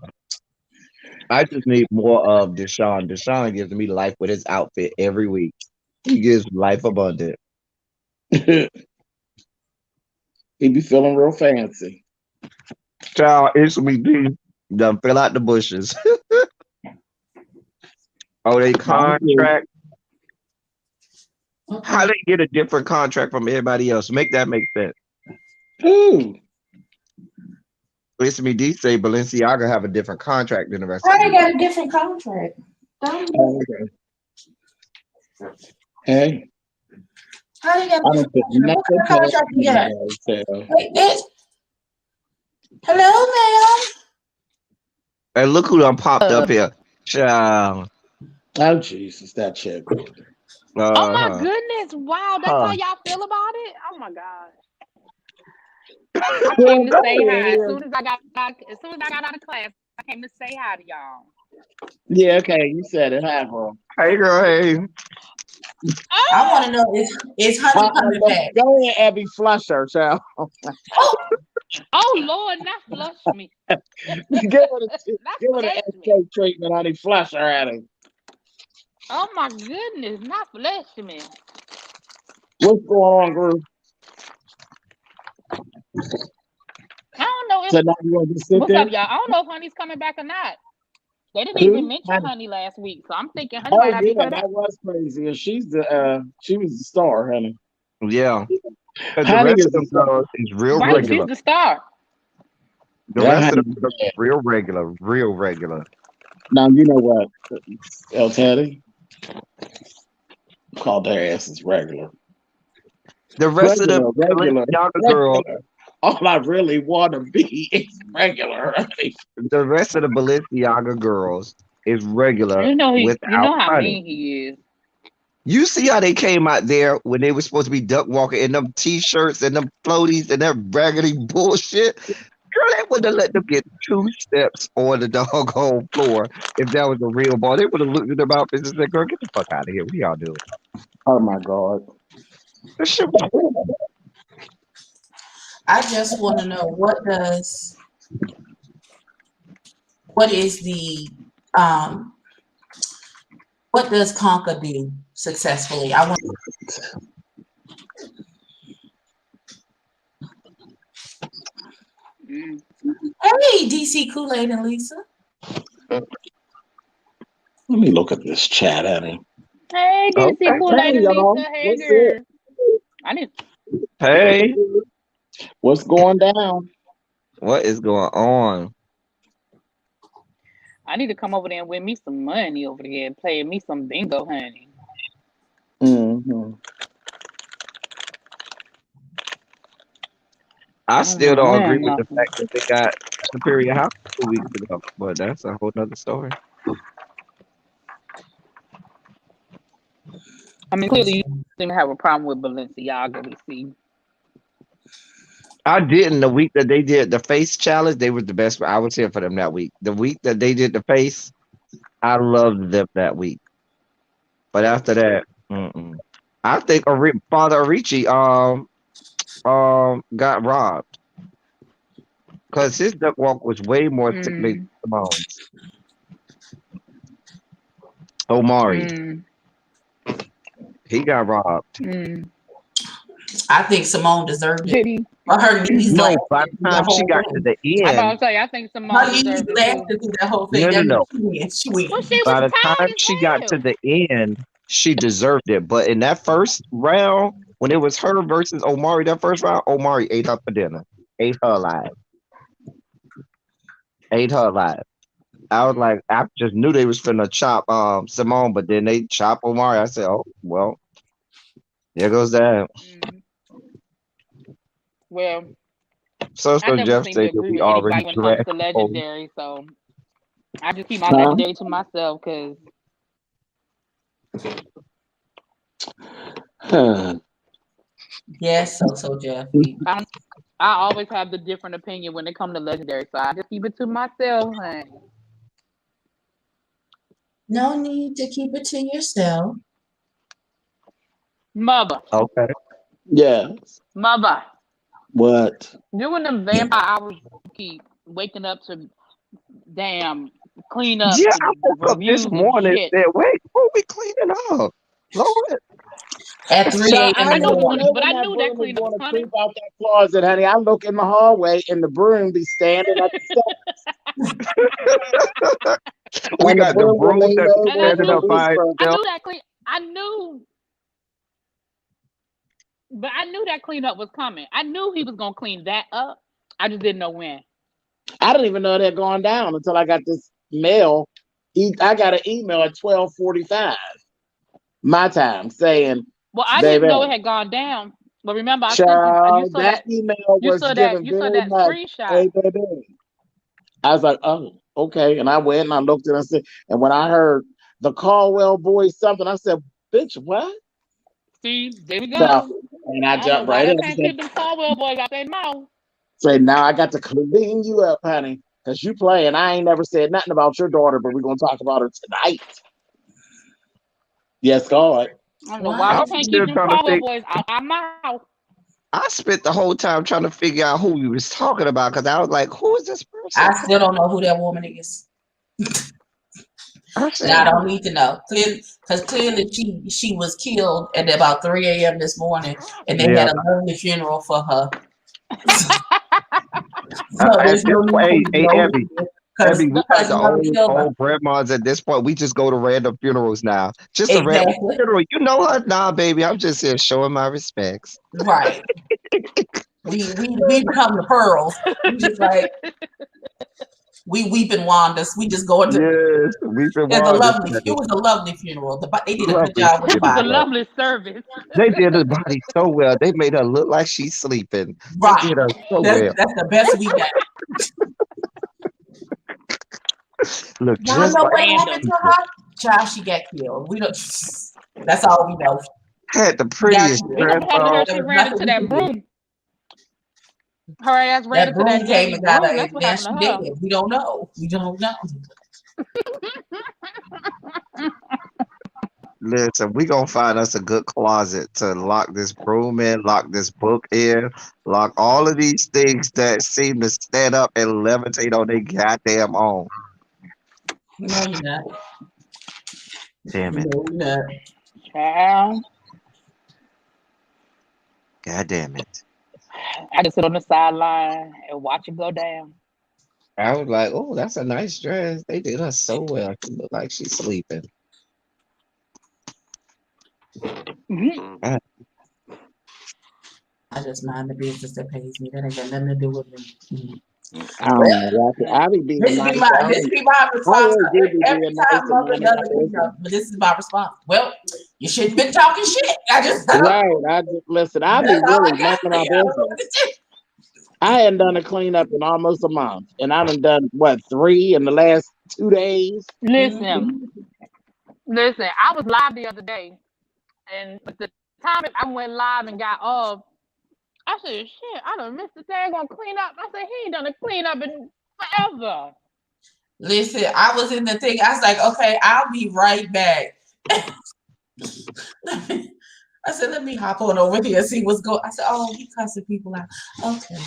I just need more of Deshaun. Deshaun gives me life with his outfit every week. He gives life abundant. He be feeling real fancy. Child, it's me D. Done fill out the bushes. Oh, they contract. How Okay. they get a different contract from everybody else? Make that make sense. Ooh. It's me D say Balenciaga have a different contract than the rest How of they them. got a different contract? Oh, okay. Hey, How they got I a don't different put contract? What nothing kind of past contract you got? anybody. So. Wait, this. Hello, And look who done popped up here. Child. Oh Jesus, that chick. Oh my Uh-huh. goodness! Wow, that's how Huh. y'all feel about it? Oh my god! I Well, came to go say hi ahead. as soon as I got out of class. I came to say hi to y'all. Yeah, okay, you said it. Have her. Hey girl, hey. I want to Oh, know is Honey coming back? Go ahead, Abby. Flush her, child. Oh, oh Lord, not flush me, give her the not give her the flush me. SK treatment, honey. Flush her, Abby. Oh my goodness, not flush me. What's going on, Grwm? I don't know if So now you want to just sit what's there? up, y'all. I don't know if Honey's coming back or not. They didn't even Who? mention Honey. Honey last week, so I'm thinking Honey Oh might not be yeah, coming back. that was crazy. And she was the star, honey. Yeah. And the Honey rest is of the them star. girls is real Right, she's regular. the star. The That rest of honey them is girls is bad. real regular, real regular. Now you know what, El Teddy called their asses regular. The rest of the Balenciaga girls, Regular. All I really want to be is regular, honey. the rest of the Balenciaga girls is regular You without know how honey. mean he is. You see how they came out there when they were supposed to be duck walking in them t-shirts and them floaties and that raggedy bullshit? Girl, they wouldn't have let them get 2 steps on the doggone floor if that was a real ball. They would have looked at their outfits and said, girl, get the fuck out of here. What y'all doing? Oh my God. That shit was horrible. I just want to know what is the um what does Conquer do successfully? I want. Mm. Hey, Hey, DC Kool-Aid and Lisa. Let me look at this chat, honey. Hey, DC Okay. Kool-Aid Hey, and y'all. Lisa. Hey, What's girl. I need. Hey, What's going down? what is going on? I need to come over there and win me some money over there and play me some bingo, honey. Mm-hmm. I I don't still know don't agree when with the nothing. fact that they got Superior House 2 weeks ago, but that's a whole nother story. I mean, clearly you seem to have a problem with Balenciaga. We see. I didn't the week that they did the face challenge. They was the best. I was here for them that week. The week that they did the face, I loved them that week. But after that, mm-mm. I think Father Arichi got robbed because his duck walk was way more sickening Mm, than Simone's. Omari, mm, he got robbed. mm. I think Simone deserved it. Did he? But her knees No, lasted by through the the time she whole got to thing. the I about end, to say I think Simone Her knees deserved it too. lasted through that whole thing. no, no, That no. means she Well, wins. she was By the time tall she got as to hell. the end, she deserved it. But in that first round, when it was her versus Omari, that first round, Omari ate her for dinner, ate her alive, ate her alive. I was like, I just knew they was finna chop Simone, but then they chop Omari. I said, oh well, there goes that. Mm. Well, So I never Jeff seem to said that agree we with already anybody when it comes dragged to home. legendary, so I just keep my Huh? legendary to myself because Yes, so Jeffy. I always have the different opinion when it comes to legendary. So I just keep it to myself, honey. No need to keep it to yourself. Mother, Okay. Yeah. mother, What? you and them vampire hours keep waking up to damn cleanups Yeah, I and woke up this reviews and morning and shit. said, wait, who we cleaning up? Lord. At 3 Child, a.m. I in I the know, don't morning. know but when I that knew that broom is cleanup going was to coming. creep out that closet, honey. I look in the hallway and the broom be standing at the steps, We and the got the broom will broom lean that be And over standing and up by whisper. I itself. knew that clean. I knew that cleanup was coming. I knew he was gonna clean that up. I just didn't know when. I didn't even know that gone down until I got this mail. I got an email at 12:45 my time saying, Well, I didn't "Baby, know it had gone down. But remember, I sent you. You child, saw that that. email You was saw that. given You saw very that much screenshot. a baby." I was like, "Oh, okay." And I went and I looked and I said, and when I heard the Caldwell boys something, I said, "Bitch, what?" See, there we So, go. and I I don't know jumped why right in they and can't said, keep them Caldwell boys out their mouth. "Say now I got to clean you up, honey, because you playing. I ain't never said nothing about your daughter, but we're gonna talk about her tonight." Yes, God. I don't know why Why? we I'm can't keep still them trying to Caldwell think. boys out our mouth. I spent the whole time trying to figure out who we was talking about because I was like, who is this person? I still don't know who that woman is. I And I said, don't need to know. Because clearly she was killed at about 3 a.m. this morning, and they yeah. had a lovely funeral for her. So At there's this no need point, for hey, you to hey, know Abby, who it is. Because Abby, we like the whoever killed her. old grandmas at this point. We just go to random funerals now. Just a random Exactly. funeral. You know her? Nah, baby. I'm just here showing my respects. Right. We become the pearls. We just like we weeping Wandas. We just go into Yes, we've been it's a wild. lovely. It was a lovely funeral. They did a good Lovely job with the It was a funeral. body. lovely service. They did the body so well. They made her look like she's sleeping. They Right. did her so That's well. the best we got. Look Y'all just know like what happened Random. to her? Child, she got killed. We don't. That's all we know. had the She got prettiest We killed. know dress what happened to on. her. There She was ran nothing into we that could do. broom. Her ass ran That into that broom came damn and got her, broom. That's and what now happened she to dead. her. We don't know. We don't know. Listen, we gonna find us a good closet to lock this broom in, lock this book in, lock all of these things that seem to stand up and levitate on their goddamn own. No, you're not. Damn it. No, you're not. Child. God damn it. I just sit on the sideline and watch it go down. I was like, oh, that's a nice dress. They did her so well. She looked like she's sleeping. Mhm. I just mind the business that pays me. That ain't got nothing to do with me. I don't Well, know. I be being nice. this be my I response really do be every being nice time and mother minding does my it. business. But this is my response. Well, you shouldn't been talking shit. I just Right. I just listen. I be that's all I really got minding for my you. I don't know what business. to say. I hadn't done a cleanup in almost a month, and I done what 3 in the last 2 days. Listen, listen. I was live the other day, and at the time I went live and got off, I said, "Shit, I done missed the thing on clean up." I said, "He ain't done a clean up in forever." Listen, I was in the thing. I was like, okay, I'll be right back. I said, let me hop on over here and see what's going. I said, oh, he cussing people out. Okay,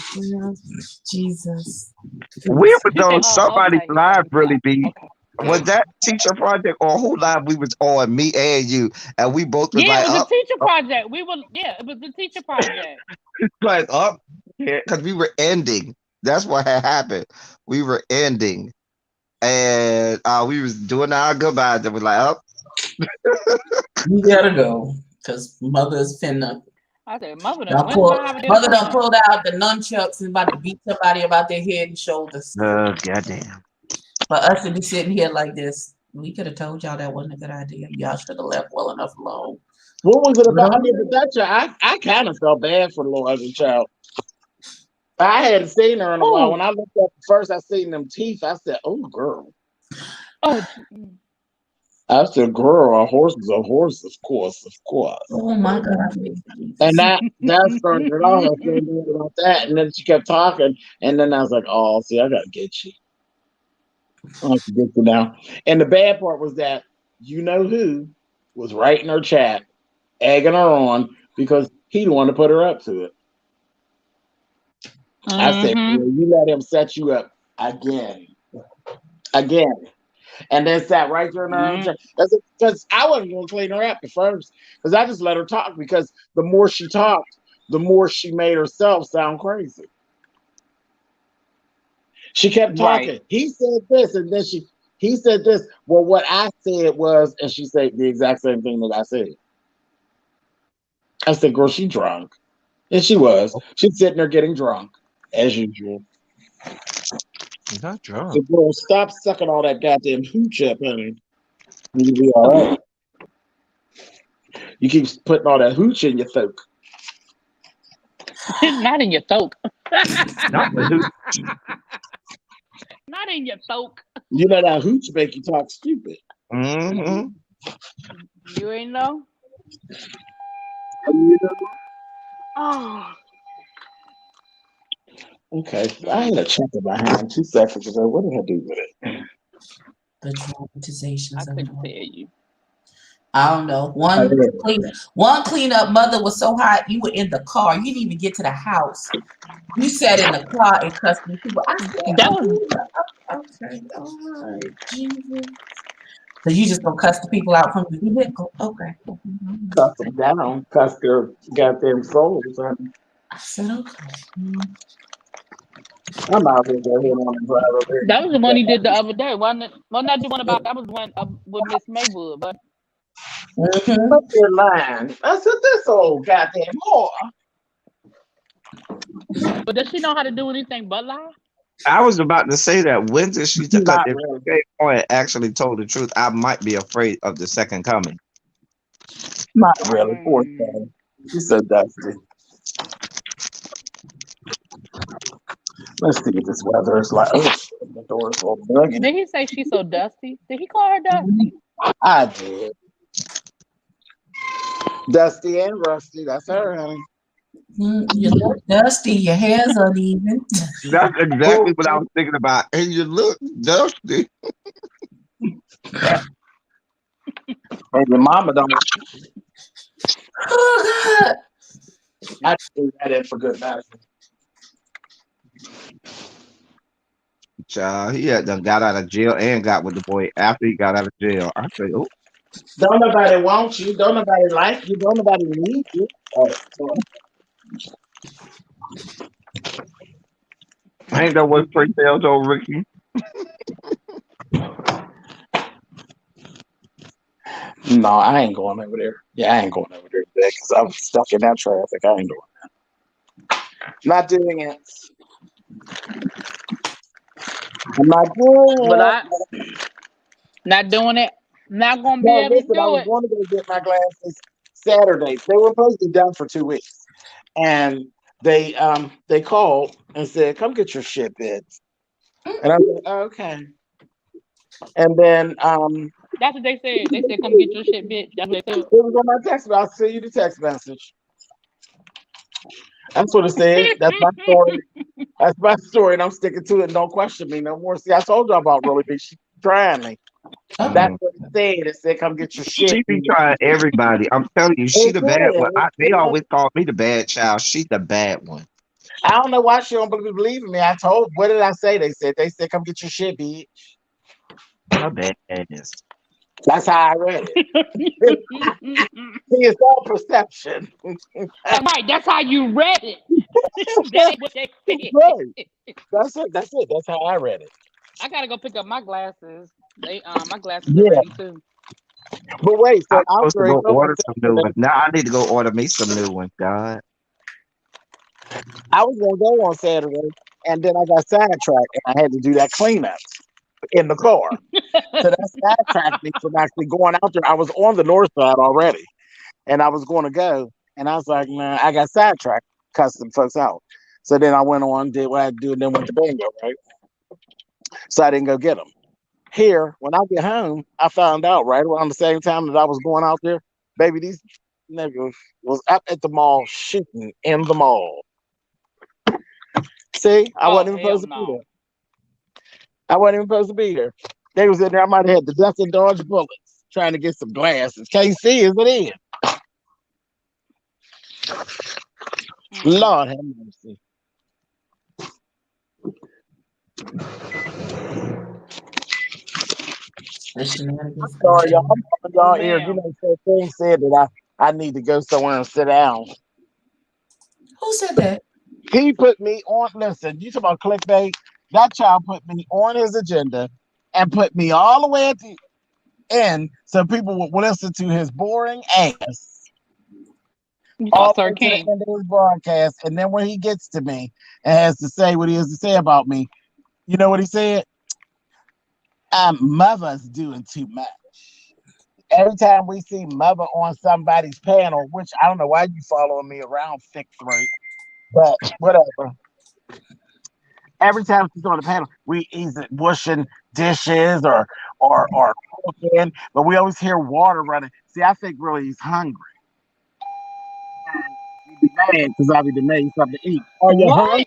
Jesus. We was She said, on "Oh, somebody's okay." He live cussing people really out. be. Okay. Was that teacher project or who live we was on? Me and you, and we both was Yeah, like it was a up, teacher project. We were, yeah, it was the teacher project. like up, yeah, because we were ending. That's what had happened. We were ending, and we was doing our goodbyes, and we're like up. You gotta go. Because mother's finna. I said, "Mother done Done went pull, live and did a mother done cleanup." pulled out the nunchucks and about to beat somebody about their head and shoulders. Goddamn. For us to be sitting here like this, we could have told y'all that wasn't a good idea. Y'all should have left well enough alone. What was it about? I Well, mean, but that child, I kind of felt bad for the little ugly child. I hadn't seen her in a while. Oh, When I looked up first, I seen them teeth. I said, "Oh, girl." oh, I said, "Girl, a horse is a horse, of course, of course." oh my God. And Jesus. that started it off. I was saying about that, and then she kept talking, and then I was like, "Oh, see, I gotta get you. I have to get you now." And the bad part was that you know who was writing her chat, egging her on because he the one to put her up to it. I said, mm-hmm. "Girl, you let him set you up again, again." And then sat right there in her own Mm-hmm. chair. Because I wasn't going to clean her up at first, because I just let her talk. Because the more she talked, the more she made herself sound crazy. She kept Right. talking. He said this, and then he said this. Well, what I said was, and she said the exact same thing that I said. I said, "Girl, she drunk," and she was. She's sitting there getting drunk as usual. You're not drunk. The girl, stop sucking all that goddamn hooch up, honey. You'll be all right. You keep putting all that hooch in your throat. Not in your throat. Not the who. Not in your throat. You know that hooch make you talk stupid. Mm-hmm. You ain't know. Oh. Okay, I had a check in my hand 2 seconds ago. What did I do with it? The I dramatizations of it couldn't all. tell you. I don't know. I did. One cleanup mother was so hot, you were in the car. You didn't even get to the house. You sat in the car and cussed these people. I said, That was okay, all right, Jesus. So you just gonna cuss the people out from the vehicle? Okay. Cuss them down, cuss their goddamn souls. Honey. I said, okay. I'm out here go ahead on and drive over here. that was the one he did the other day. Wasn't that the one about that was the one with Miss Maywood, but Mm-hmm. Up your line. I said, this old goddamn whore. does she know how to do anything but lie? I was about to say that. When did she? Because Not if really. she came on and actually told the truth, I might be afraid of the second coming. Not really. Poor Mm. thing. She's so dusty. Let's see if this weather is like, oh, the door's all bugging. Did he say she's so dusty? Did he call her dusty? I did. Dusty and rusty. That's her, honey. You look dusty. Your hair's uneven. That's exactly Poor what I was thinking about. And you look dusty. and your mama don't. Oh God. I do that in for good measure. Child, he had done got out of jail and got with the boy after he got out of jail. I say, oh, Don't nobody want you. Don't nobody like you. Don't nobody need you. Oh, so Ain't that what Frank tells old Ricky? No, I ain't going over there. Yeah, I ain't going over there today because I'm stuck in that traffic. I ain't doing that. Not doing it. I'm not doing But it. I not doing it. Not gonna be No, able to listen, I do was it. going to go get my glasses Saturday. They were supposed to be done for 2 weeks. And they called and said, come get your shit bids. And I was like, oh, okay. And then That's what they said. They said, "Come get your shit, bitch." That's what they said. it was on my text. I'll send you the text message. That's what it said. That's my story. That's my story, and I'm sticking to it. Don't question me no more. See, I told you about Rolly B. She trying me. That's Mm. what it said. It said, "Come get your shit." She be trying everybody. I'm telling you, she It the bad one. did. They always call me the bad child. She the bad one. I don't know why she don't believe in me. I told. What did I say? They said, "Come get your shit, bitch." Her bad ass. That's how I read it. See, it's all perception. Right. That's how you read it. That ain't what they Right. said. That's it. That's it. That's how I read it. I gotta go pick up my glasses. They my glasses are Yeah. ready too. But wait, I'm so I was supposed to ready go to go on order some new Saturday. ones. Now I need to go order me some new ones, God. I was gonna go on Saturday, and then I got sidetracked, and I had to do that cleanup in the car. So that sidetracked me from actually going out there. I was on the north side already, and I was going to go, and I was like, man, I got sidetracked, cussed some folks out. So then I went on, did what I had to do, and then went to bingo, right? So I didn't go get them. Here, when I get home, I found out right around the same time that I was going out there, baby, these niggas was up at the mall shooting in the mall. See, I Oh wasn't even hell supposed to be no. there. I wasn't even supposed to be there. They was in there. I might have had to duck and dodge bullets trying to get some glasses. Can't see, is it in? Mm-mm. Lord have mercy. The shenanigans Sorry, y'all. continue. I'm up in No y'all ears. You ma'am. know, so thing said that I need to go somewhere and sit down. Who said that? He put me on. Listen, you talk about clickbait. That child put me on his agenda and put me all the way at the end so people would listen to his boring ass You all thought the Sir way to the King. end of his broadcast. And then when he gets to me and has to say what he has to say about me, you know what he said? Mother's doing too much. Every time we see mother on somebody's panel, which I don't know why you following me around, thick throat, but whatever. Every time she's on the panel, we either washing dishes or cooking, but we always hear water running. See, I think really he's hungry. And he'd be mad because I be made something to eat. Are you What? hungry?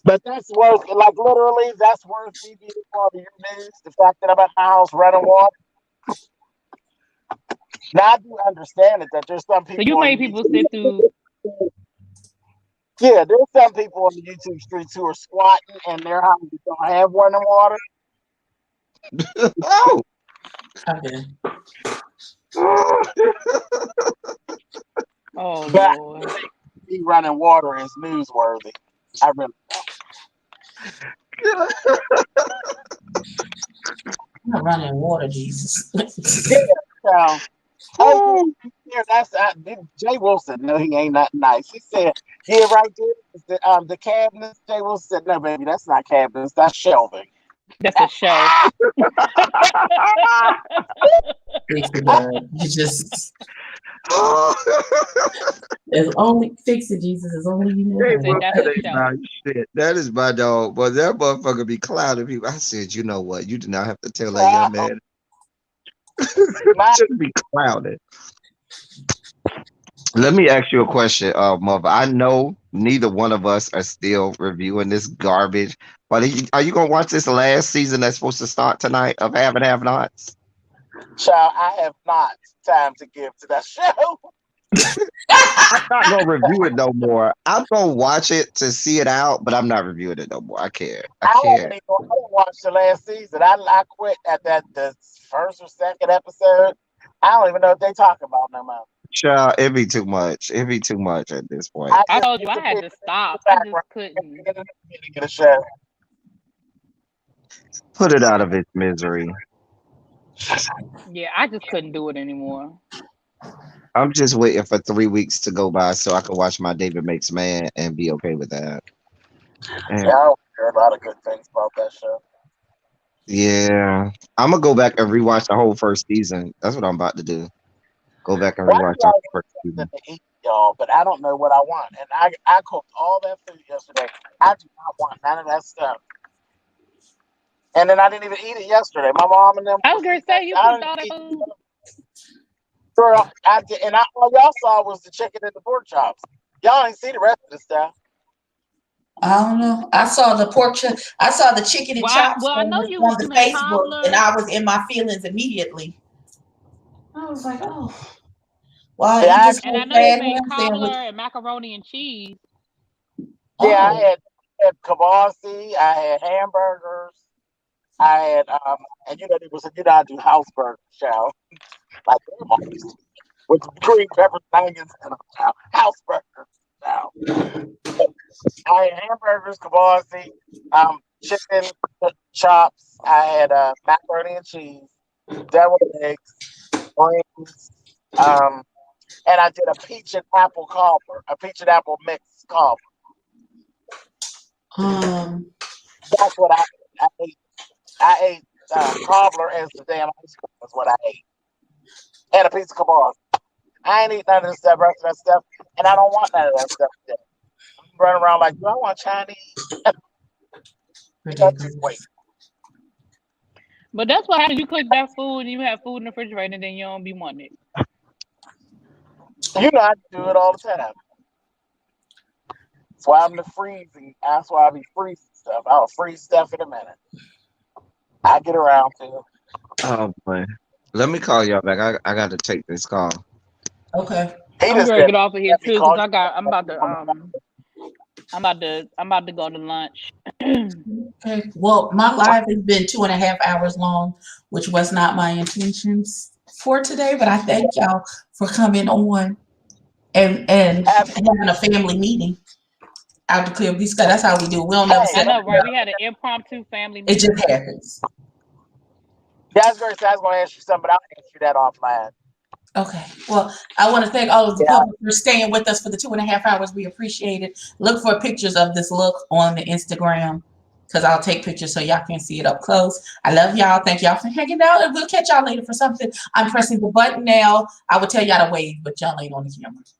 But that's worse. Like literally, that's worse. Me being part of your news. The fact that I'm at my house running water. Now I do understand it that there's some So people you on made the people sit through. YouTube. Yeah, there's some people on the YouTube streets who are squatting and their houses don't have running water. Oh. Okay. Oh But Lord. me running water is newsworthy. I really I'm not running water, Jesus. don't. Yeah, so, Oh. yeah, Jay Wilson. No, he ain't not nice. He said, "Yeah, right there is the cabinets." Jay Wilson said, "No, baby, that's not cabinets. That's shelving." That's a shelf. Fix it, God. You just, as only, fix it, Jesus, as only you know Hey, He said well, how. that's that a ain't shelf. my shit. That is my dog. But that motherfucker be clowning people. I said, you know what? You do not have to tell that young man. My Just be clowning. Let me ask you a question, mother. I know neither one of us are still reviewing this garbage, but are you gonna watch this last season that's supposed to start tonight of Have and Have Nots? child, I have not time to give to that show. I'm not gonna review it no more. I'm gonna watch it to see it out, but I'm not reviewing it no more. I can't. I can't. I didn't watch the last season. I quit at the first or second episode. I don't even know what they talk about no more. Child, it'd be too much. It'd be too much at this point. I told you I had to stop. I just couldn't. Get a show. Put it out of its misery. Yeah, I just couldn't do it anymore. I'm just waiting for 3 weeks to go by so I can watch my David Makes Man and be okay with that. Yeah, I don't hear a lot of good things about that show. Yeah, I'm gonna go back and rewatch the whole first season. That's what I'm about to do. Go back and Why rewatch do the I whole want first season. something to eat, y'all? But I don't know what I want. And I cooked all that food yesterday. I do not want none of that stuff. And then I didn't even eat it yesterday. My mom and them. I was gonna say you I cooked didn't all that eat food. it. Girl, I did, and all y'all saw was the chicken and the pork chops. Y'all ain't see the rest of the stuff. I don't know. I saw the pork chop. I saw the chicken and chops I on know the, you on the made Facebook, and cobbler. I was in my feelings immediately. I was like, oh, well, I Yeah, eat I this And I whole know you fat made ham cobbler sandwich. and macaroni and cheese. Yeah, I Oh, had kibasi, I had hamburgers, I had and it was I do house burgers, child. Like grandma used to, with green peppers, onions, and house burgers, child. I had hamburgers, kibasi, chicken chops. I had macaroni and cheese, deviled eggs, greens, and I did a peach and apple cobbler, a peach and apple mix cobbler. That's what I ate. I ate cobbler as the damn ice cream. That's what I ate. And a piece of kebab. I ain't eat none of this stuff, rest of that stuff, and I don't want none of that stuff today. I'm running around like, do I want Chinese? Just wait. But that's what happens. You cook that food and you have food in the refrigerator and then you don't be wanting it. You know I do it all the time. That's why I'm the freezing. That's why I be freezing stuff. I'll freeze stuff in a minute. I get around to it. Oh boy. Let me call y'all back. I got to take this call. okay. I'm gonna get off of here too because I'm about to go to lunch. Okay. Well, my live has been 2.5 hours long, which was not my intentions for today, but I thank y'all for coming on and having a family meeting out to Clear Blue Sky. That's how we do. We don't never I set know, up. right? We had an impromptu family It meeting. just happens. Yeah, I was going to ask you something, but I'll ask you that offline. Okay. Well, I want to thank all of the public for staying with us for the 2.5 hours. We appreciate it. Look for pictures of this look on the Instagram because I'll take pictures so y'all can see it up close. I love y'all. Thank y'all for hanging out, and we'll catch y'all later for something. I'm pressing the button now. I will tell y'all to wave, but y'all ain't on the camera.